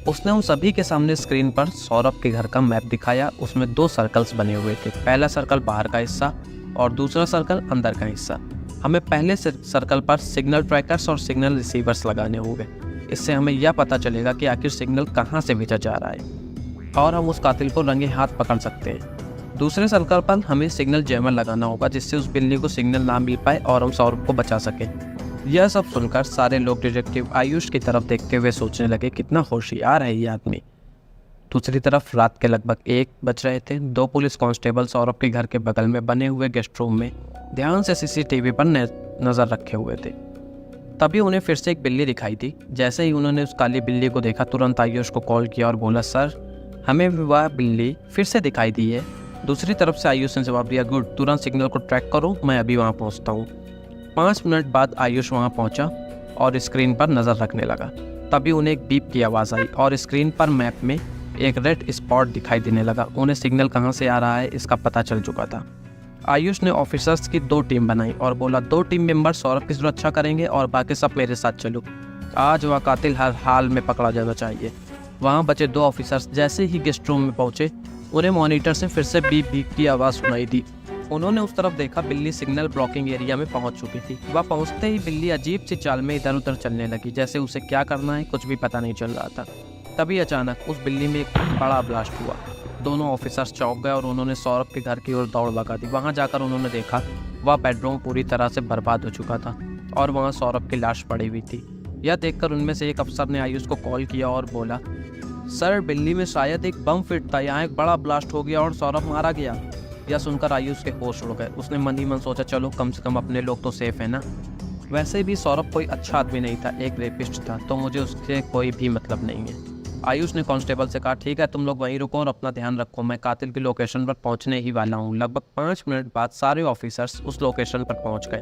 उसने उन सभी के सामने स्क्रीन पर सौरभ के घर का मैप दिखाया। उसमें 2 सर्कल्स बने हुए थे। पहला सर्कल बाहर का हिस्सा और दूसरा सर्कल अंदर का हिस्सा। हमें पहले सर्कल पर सिग्नल ट्रैकर्स और सिग्नल रिसीवर्स लगाने होंगे। इससे हमें यह पता चलेगा कि आखिर सिग्नल कहाँ से भेजा जा रहा है और हम उस कातिल को रंगे हाथ पकड़ सकते हैं। दूसरे सर्कल पर हमें सिग्नल जैमर लगाना होगा जिससे उस बिल्ली को सिग्नल ना मिल पाए और हम सौरभ को बचा सकें। यह सब सुनकर सारे लोग डिटेक्टिव आयुष की तरफ देखते हुए सोचने लगे, कितना होशियार है ये आदमी। दूसरी तरफ रात के लगभग 1 बज रहे थे। 2 पुलिस कांस्टेबल सौरभ के घर के बगल में बने हुए गेस्ट रूम में ध्यान से सीसीटीवी पर नज़र रखे हुए थे। तभी उन्हें फिर से एक बिल्ली दिखाई दी। जैसे ही उन्होंने उस काली बिल्ली को देखा, तुरंत आयुष को कॉल किया और बोला, सर हमें वह बिल्ली फिर से दिखाई दी है। दूसरी तरफ से आयुष ने जवाब दिया, गुड, तुरंत सिग्नल को ट्रैक करो, मैं अभी वहाँ पहुँचता हूँ। 5 मिनट बाद आयुष वहाँ पहुँचा और स्क्रीन पर नज़र रखने लगा। तभी उन्हें एक बीप की आवाज़ आई और स्क्रीन पर मैप में एक रेड स्पॉट दिखाई देने लगा। उन्हें सिग्नल कहाँ से आ रहा है इसका पता चल चुका था। आयुष ने ऑफिसर्स की 2 टीम बनाई और बोला, 2 टीम मेंबर सौरभ की सुरक्षा करेंगे और बाकी सब मेरे साथ चलो। आज वह कातिल हर हाल में पकड़ा जाना चाहिए। वहाँ बचे 2 ऑफिसर्स जैसे ही गेस्ट रूम में पहुँचे, उन्हें मॉनिटर से फिर से बीप बीप की आवाज़ सुनाई दी। उन्होंने उस तरफ देखा, बिल्ली सिग्नल ब्लॉकिंग एरिया में पहुंच चुकी थी। वह पहुंचते ही बिल्ली अजीब सी चाल में इधर उधर चलने लगी, जैसे उसे क्या करना है कुछ भी पता नहीं चल रहा था। तभी अचानक उस बिल्ली में एक बड़ा ब्लास्ट हुआ। दोनों ऑफिसर्स चौंक गए और उन्होंने सौरभ के घर की ओर दौड़ लगा दी। वहां जाकर उन्होंने देखा वह बेडरूम पूरी तरह से बर्बाद हो चुका था और वहाँ सौरभ की लाश पड़ी हुई थी। यह देखकर उनमें से एक अफसर ने आयुष को कॉल किया और बोला, सर बिल्ली में शायद एक बम फिट था, यहाँ एक बड़ा ब्लास्ट हो गया और सौरभ मारा गया। यह सुनकर आयुष के होश उड़ गए। उसने मन ही मन सोचा, चलो कम से कम अपने लोग तो सेफ है ना। वैसे भी सौरभ कोई अच्छा आदमी नहीं था, एक रेपिस्ट था, तो मुझे उससे कोई भी मतलब नहीं है। आयुष ने कांस्टेबल से कहा, ठीक है तुम लोग वहीं रुको और अपना ध्यान रखो, मैं कातिल की लोकेशन पर पहुंचने ही वाला हूं। लगभग 5 मिनट बाद सारे ऑफिसर्स उस लोकेशन पर पहुंच गए।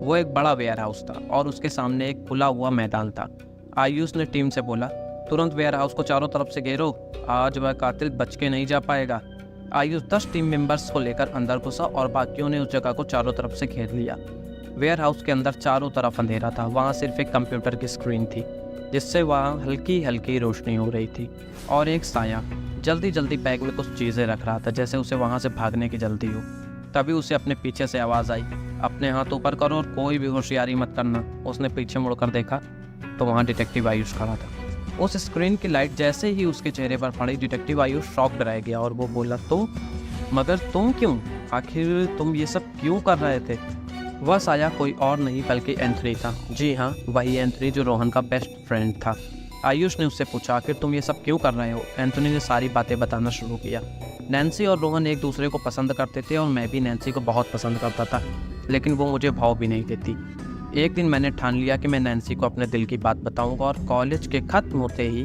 वो एक बड़ा वेयर हाउस था और उसके सामने एक खुला हुआ मैदान था। आयुष ने टीम से बोला, तुरंत वेयर हाउस को चारों तरफ से घेरो, आज वह कातिल बच के नहीं जा पाएगा। आयुष 10 टीम मेंबर्स को लेकर अंदर घुसा और बाकियों ने उस जगह को चारों तरफ से घेर लिया। वेयर हाउस के अंदर चारों तरफ अंधेरा था। वहाँ सिर्फ एक कंप्यूटर की स्क्रीन थी जिससे वहाँ हल्की हल्की रोशनी हो रही थी और एक साया जल्दी जल्दी बैग में कुछ चीज़ें रख रहा था, जैसे उसे वहाँ से भागने की जल्दी हो। तभी उसे अपने पीछे से आवाज़ आई, अपने हाथ ऊपर करो और कोई भी होशियारी मत करना। उसने पीछे मुड़कर देखा तो वहाँ डिटेक्टिव आयुष खड़ा था। उस स्क्रीन की लाइट जैसे ही उसके चेहरे पर पड़ी, डिटेक्टिव आयुष शॉक्ड रह गया और वो बोला, तो मगर तुम क्यों, आखिर तुम ये सब क्यों कर रहे थे? वह साया कोई और नहीं बल्कि एंथनी था। जी हाँ, वही एंथनी जो रोहन का बेस्ट फ्रेंड था। आयुष ने उससे पूछा, आखिर तुम ये सब क्यों कर रहे हो? एंथनी ने सारी बातें बताना शुरू किया। नैन्सी और रोहन एक दूसरे को पसंद करते थे और मैं भी नैन्सी को बहुत पसंद करता था, लेकिन वो मुझे भाव भी नहीं देती। एक दिन मैंने ठान लिया कि मैं नैन्सी को अपने दिल की बात बताऊंगा और कॉलेज के खत्म होते ही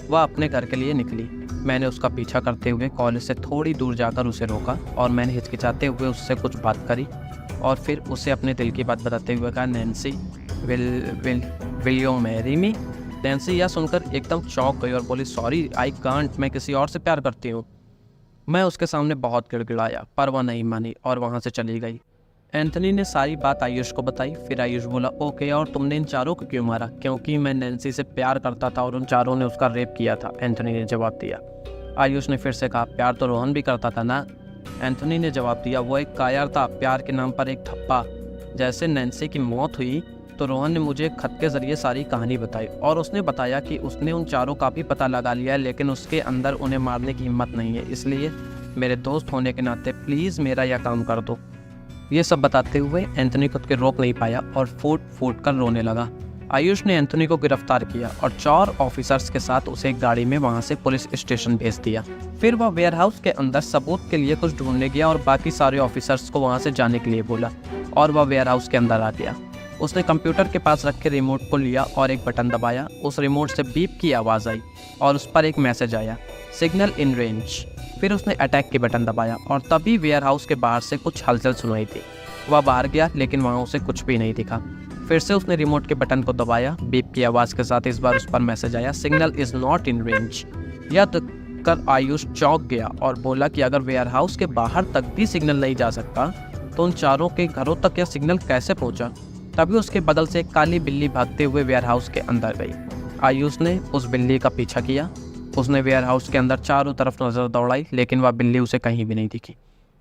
वह अपने घर के लिए निकली। मैंने उसका पीछा करते हुए कॉलेज से थोड़ी दूर जाकर उसे रोका और मैंने हिचकिचाते हुए उससे कुछ बात करी और फिर उसे अपने दिल की बात बताते हुए कहा, Nancy will you marry me? Nancy यह सुनकर एकदम चौंक गई और बोली, सॉरी आई कांट, मैं किसी और से प्यार करती हूँ। मैं उसके सामने बहुत गिड़गिड़ाया पर वह नहीं मानी और वहाँ से चली गई। एंथनी ने सारी बात आयुष को बताई। फिर आयुष बोला, ओके, और तुमने इन चारों को क्यों मारा? क्योंकि मैं नैन्सी से प्यार करता था और उन चारों ने उसका रेप किया था, एंथनी ने जवाब दिया। आयुष ने फिर से कहा, प्यार तो रोहन भी करता था ना? एंथनी ने जवाब दिया, वो एक कायर था, प्यार के नाम पर एक ठप्पा। जैसे नैन्सी की मौत हुई तो रोहन ने मुझे खत के जरिए सारी कहानी बताई और उसने बताया कि उसने उन चारों का भी पता लगा लिया है, लेकिन उसके अंदर उन्हें मारने की हिम्मत नहीं है। इसलिए मेरे दोस्त होने के नाते प्लीज़ मेरा यह काम कर दो। ये सब बताते हुए एंथनी खुद के रोक नहीं पाया और फूट फूट कर रोने लगा। आयुष ने एंथनी को गिरफ्तार किया और 4 ऑफिसर्स के साथ उसे एक गाड़ी में वहां से पुलिस स्टेशन भेज दिया। फिर वह वेयरहाउस के अंदर सबूत के लिए कुछ ढूंढने गया और बाकी सारे ऑफिसर्स को वहां से जाने के लिए बोला और वह वेयरहाउस के अंदर आ गया। उसने कंप्यूटर के पास रखे रिमोट को लिया और एक बटन दबाया। उस रिमोट से बीप की आवाज़ आई और उस पर एक मैसेज आया, सिग्नल इन रेंज। फिर उसने अटैक के बटन दबाया और तभी वेयरहाउस के बाहर से कुछ हलचल सुनाई दी। वह बाहर गया लेकिन वहाँ उसे कुछ भी नहीं दिखा। फिर से उसने रिमोट के बटन को दबाया। बीप की आवाज़ के साथ इस बार उस पर मैसेज आया, signal is not in range. यह देखकर आयुष चौंक गया और बोला कि अगर वेयरहाउस के बाहर तक भी सिग्नल नहीं जा सकता तो उन चारों के घरों तक यह सिग्नल कैसे पहुंचा। तभी उसके बदल से एक काली बिल्ली भागते हुए वेयरहाउस के अंदर गई। आयुष ने उस बिल्ली का पीछा किया। उसने वेयरहाउस के अंदर चारों तरफ नज़र दौड़ाई लेकिन वह बिल्ली उसे कहीं भी नहीं दिखी।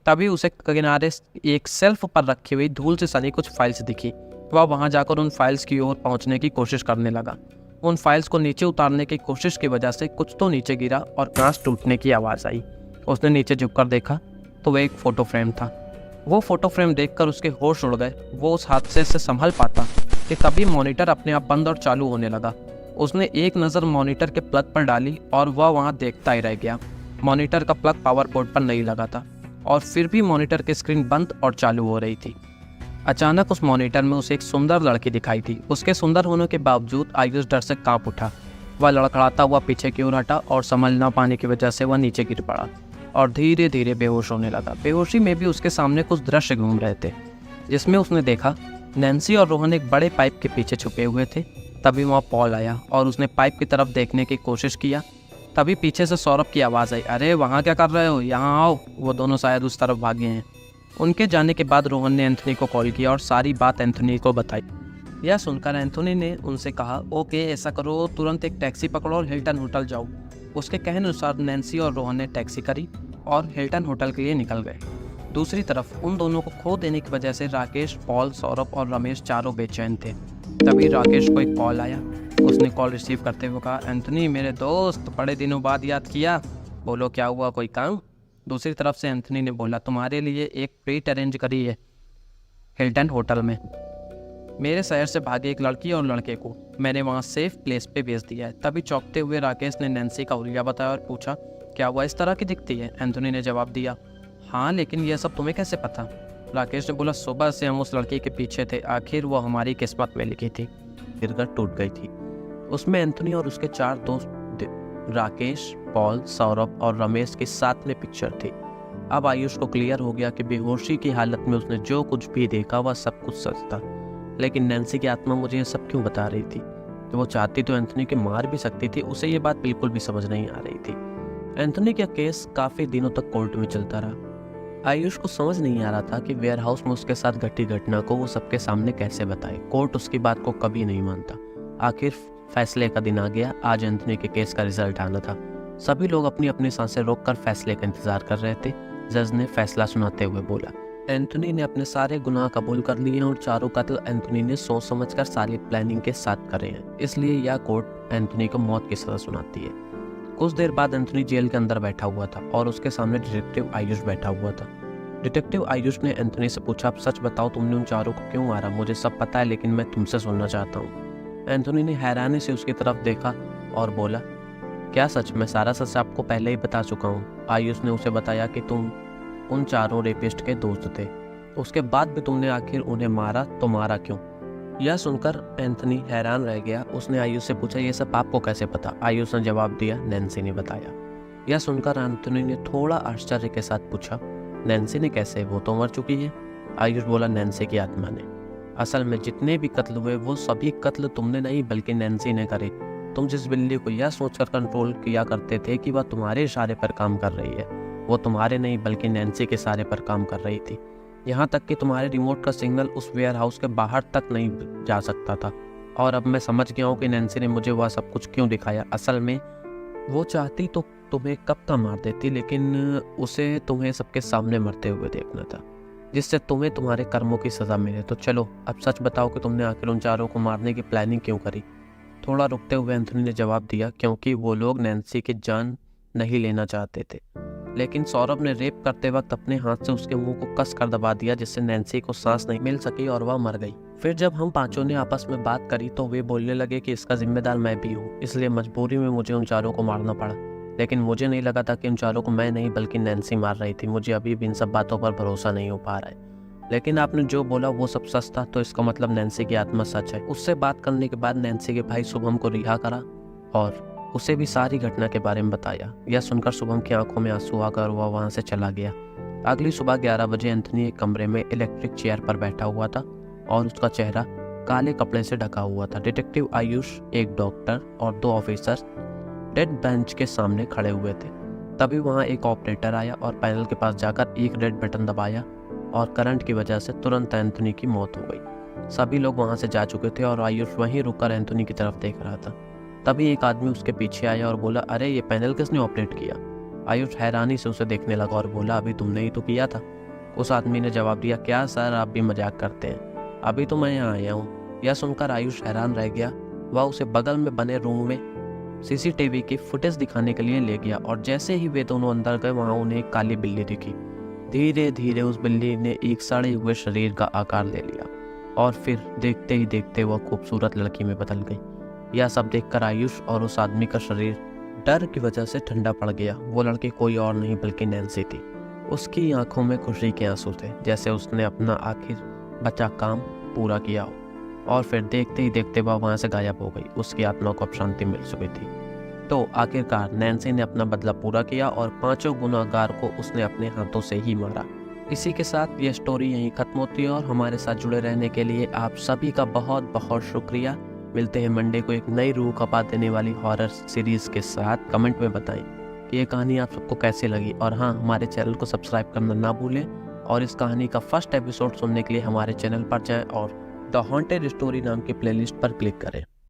तभी उसे किनारे एक शेल्फ पर रखी हुई धूल से सनी कुछ फाइल्स दिखी। वह वहां जाकर उन फाइल्स की ओर पहुंचने की कोशिश करने लगा। उन फाइल्स को नीचे उतारने की कोशिश की वजह से कुछ तो नीचे गिरा और कांच टूटने की आवाज़ आई। उसने नीचे झुककर देखा तो वह एक फ़ोटो फ्रेम था। वो फ़ोटो फ्रेम देखकर उसके होश उड़ गए। वो उस हादसे से संभल पाता कि तभी मॉनिटर अपने आप बंद और चालू होने लगा। उसने एक नज़र मॉनिटर के प्लग पर डाली और वह वहाँ देखता ही रह गया। मॉनिटर का प्लग पावर बोर्ड पर नहीं लगा था और फिर भी मॉनिटर की स्क्रीन बंद और चालू हो रही थी। अचानक उस मॉनिटर में उसे एक सुंदर लड़की दिखाई दी। उसके सुंदर होने के बावजूद आयुष डर से कांप उठा। वह लड़खड़ाता हुआ पीछे की ओर हटा और समझ ना पाने की वजह से वह नीचे गिर पड़ा और धीरे धीरे बेहोश होने लगा। बेहोशी में भी उसके सामने कुछ दृश्य घूम रहे थे जिसमें उसने देखा नैन्सी और रोहन एक बड़े पाइप के पीछे छुपे हुए थे। तभी वहाँ पॉल आया और उसने पाइप की तरफ देखने की कोशिश किया। तभी पीछे से सौरभ की आवाज़ आई, अरे वहाँ क्या कर रहे हो, यहाँ आओ। वो दोनों शायद उस तरफ भागे हैं। उनके जाने के बाद रोहन ने एंथनी को कॉल किया और सारी बात एंथनी को बताई। यह सुनकर एंथनी ने उनसे कहा, ओके ऐसा करो, तुरंत एक टैक्सी पकड़ो और हिल्टन होटल जाओ। उसके कहने अनुसार नैन्सी और रोहन ने टैक्सी करी और हिल्टन होटल के लिए निकल गए। दूसरी तरफ उन दोनों को खो देने की वजह से राकेश, पॉल, सौरभ और रमेश चारों बेचैन थे। तभी राकेश को एक कॉल आया। उसने कॉल रिसीव करते हुए कहा, एंथनी मेरे दोस्त, बड़े दिनों बाद याद किया, बोलो क्या हुआ, कोई काम। दूसरी तरफ से एंथनी ने बोला, तुम्हारे लिए एक ट्रीट अरेंज करी है हिल्टन होटल में। मेरे शहर से भागे एक लड़की और लड़के को मैंने वहाँ सेफ प्लेस पे भेज दिया है। तभी चौंकते हुए राकेश ने नैन्सी का हुलिया बताया और पूछा, क्या वह इस तरह की दिखती है। एंथनी ने जवाब दिया, हाँ, लेकिन यह सब तुम्हें कैसे पता। राकेश ने बोला, सुबह से हम उस लड़की के पीछे थे, आखिर वो हमारी किस्मत में लिखी थी। गिरगट टूट गई थी। उसमें एंथनी और उसके 4 दोस्त राकेश, पॉल, सौरभ और रमेश की साथ में पिक्चर थी। अब आयुष को क्लियर हो गया कि बेहोशी की हालत में उसने जो कुछ भी देखा वह सब कुछ सच था। लेकिन नैन्सी की आत्मा मुझे ये सब क्यों बता रही थी। तो वो चाहती तो एंथनी को मार भी सकती थी, उसे ये बात बिल्कुल भी समझ नहीं आ रही थी। एंथनी का केस काफ़ी दिनों तक कोर्ट में चलता रहा। आयुष को समझ नहीं आ रहा था कि वेयरहाउस में उसके साथ घटी घटना को वो सबके सामने कैसे बताए। कोर्ट उसकी बात को कभी नहीं मानता। आखिर फैसले का दिन आ गया। आज एंथनी के केस का रिजल्ट आना था। सभी लोग अपनी अपनी सांसें रोककर फैसले का इंतजार कर रहे थे। जज ने फैसला सुनाते हुए बोला, एंथनी ने अपने सारे गुनाह कबूल कर लिए हैं और चारों कत्ल एंथनी ने सोच समझकर सारी प्लानिंग के साथ करे हैं। इसलिए यह कोर्ट एंथनी को मौत की सजा सुनाती है। कुछ देर बाद एंथनी जेल के अंदर बैठा हुआ था और उसके सामने डिटेक्टिव आयुष बैठा हुआ था। डिटेक्टिव आयुष ने एंथनी से पूछा, अब सच बताओ, तुमने उन चारों को क्यों मारा। मुझे सब पता है लेकिन मैं तुमसे सुनना चाहता हूँ। एंथनी ने हैरानी से उसकी तरफ देखा और बोला, क्या सच। मैं सारा सच आपको पहले ही बता चुका हूँ। आयुष ने उसे बताया कि तुम उन चारों रेपिस्ट के दोस्त थे, उसके बाद भी तुमने आखिर उन्हें मारा, तो मारा क्यों। यह सुनकर एंथनी हैरान रह गया। उसने आयुष से पूछा, ये सब आपको कैसे पता। आयुष ने जवाब दिया, नैन्सी ने बताया। यह सुनकर एंथनी ने थोड़ा आश्चर्य के साथ पूछा, नैन्सी ने कैसे, वो तो मर चुकी है। आयुष बोला, नैन्सी की आत्मा ने। असल में जितने भी कत्ल हुए वो सभी कत्ल तुमने नहीं बल्कि नैन्सी ने करे। तुम जिस बिल्ली को यह सोचकर कंट्रोल किया करते थे कि वह तुम्हारे इशारे पर काम कर रही है, वो तुम्हारे नहीं बल्कि नैन्सी के इशारे पर काम कर रही थी। यहाँ तक कि तुम्हारे रिमोट का सिग्नल उस वेयरहाउस के बाहर तक नहीं जा सकता था। और अब मैं समझ गया हूँ कि नैन्सी ने मुझे वह सब कुछ क्यों दिखाया। असल में वो चाहती तो तुम्हें कब का मार देती, लेकिन उसे तुम्हें सबके सामने मरते हुए देखना था। जिससे तुम्हें तुम्हारे कर्मों की सज़ा मिले। तो चलो अब सच बताओ कि तुमने आखिर उन चारों को मारने की प्लानिंग क्यों करी। थोड़ा रुकते हुए एंथोनी ने जवाब दिया, क्योंकि वो लोग नैन्सी की जान नहीं लेना चाहते थे, लेकिन सौरभ ने रेप करते वक्त अपने हाथ से उसके मुंह को कस कर दबा दिया, जिससे नैन्सी को सांस नहीं मिल सकी और वह मर गई। फिर जब हम पांचों ने आपस में बात करी तो वे बोलने लगे कि इसका जिम्मेदार मैं भी हूँ, इसलिए मजबूरी में मुझे उन चारों को मारना पड़ा। लेकिन मुझे नहीं लगा था कि उन चारों को मैं नहीं बल्कि नैन्सी मार रही थी। मुझे अभी भी इन सब बातों पर भरोसा नहीं हो पा रहा है, लेकिन आपने जो बोला वो सब सच था, तो इसका मतलब नैन्सी की आत्मा सच है। उससे बात करने के बाद नैन्सी के भाई शुभम को रिहा करा और उसे भी सारी घटना के बारे में बताया। यह सुनकर शुभम की आंखों में आंसू आकर वह वहां से चला गया। अगली सुबह 11 बजे एंथनी एक कमरे में इलेक्ट्रिक चेयर पर बैठा हुआ था और उसका चेहरा काले कपड़े से ढका हुआ था। डिटेक्टिव आयुष, एक डॉक्टर और 2 ऑफिसर्स डेड बेंच के सामने खड़े हुए थे। तभी वहां एक ऑपरेटर आया और पैनल के पास जाकर एक रेड बटन दबाया और करंट की वजह से तुरंत एंथनी की मौत हो गई। सभी लोग वहां से जा चुके थे और आयुष वहीं रुककर एंथनी की तरफ देख रहा था। तभी एक आदमी उसके पीछे आया और बोला, अरे ये पैनल किसने ऑपरेट किया? आयुष हैरानी से उसे देखने लगा और बोला, अभी तुमने ही तो किया था। उस आदमी ने जवाब दिया, क्या सर, आप भी मजाक करते हैं, अभी तो मैं यहाँ आया हूँ। यह सुनकर आयुष हैरान रह गया। वह उसे बगल में बने रूम में सीसीटीवी की फुटेज दिखाने के लिए ले गया और जैसे ही वे दोनों अंदर गए वहाँ उन्हें एक काली बिल्ली दिखी। धीरे धीरे उस बिल्ली ने एक सड़े हुए शरीर का आकार ले लिया और फिर देखते ही देखते वह खूबसूरत लड़की में बदल गई। यह सब देखकर आयुष और उस आदमी का शरीर डर की वजह से ठंडा पड़ गया। वो लड़की कोई और नहीं बल्कि नैन्सी थी। उसकी आंखों में खुशी के आंसू थे, जैसे उसने अपना आखिर बचा काम पूरा किया हो। और फिर देखते ही देखते वह वहां से गायब हो गई। उसकी आत्मा को अब शांति मिल चुकी थी। तो आखिरकार नैन्सी ने अपना बदला पूरा किया और 5 गुनहगार को उसने अपने हाथों से ही मारा। इसी के साथ ये स्टोरी यहीं खत्म होती है और हमारे साथ जुड़े रहने के लिए आप सभी का बहुत बहुत शुक्रिया। मिलते हैं मंडे को एक नई रूह खपा देने वाली हॉरर सीरीज के साथ। कमेंट में बताएं कि ये कहानी आप सबको कैसे लगी और हाँ, हमारे चैनल को सब्सक्राइब करना ना भूलें और इस कहानी का फर्स्ट एपिसोड सुनने के लिए हमारे चैनल पर जाएं और द हॉन्टेड स्टोरी नाम की प्लेलिस्ट पर क्लिक करें।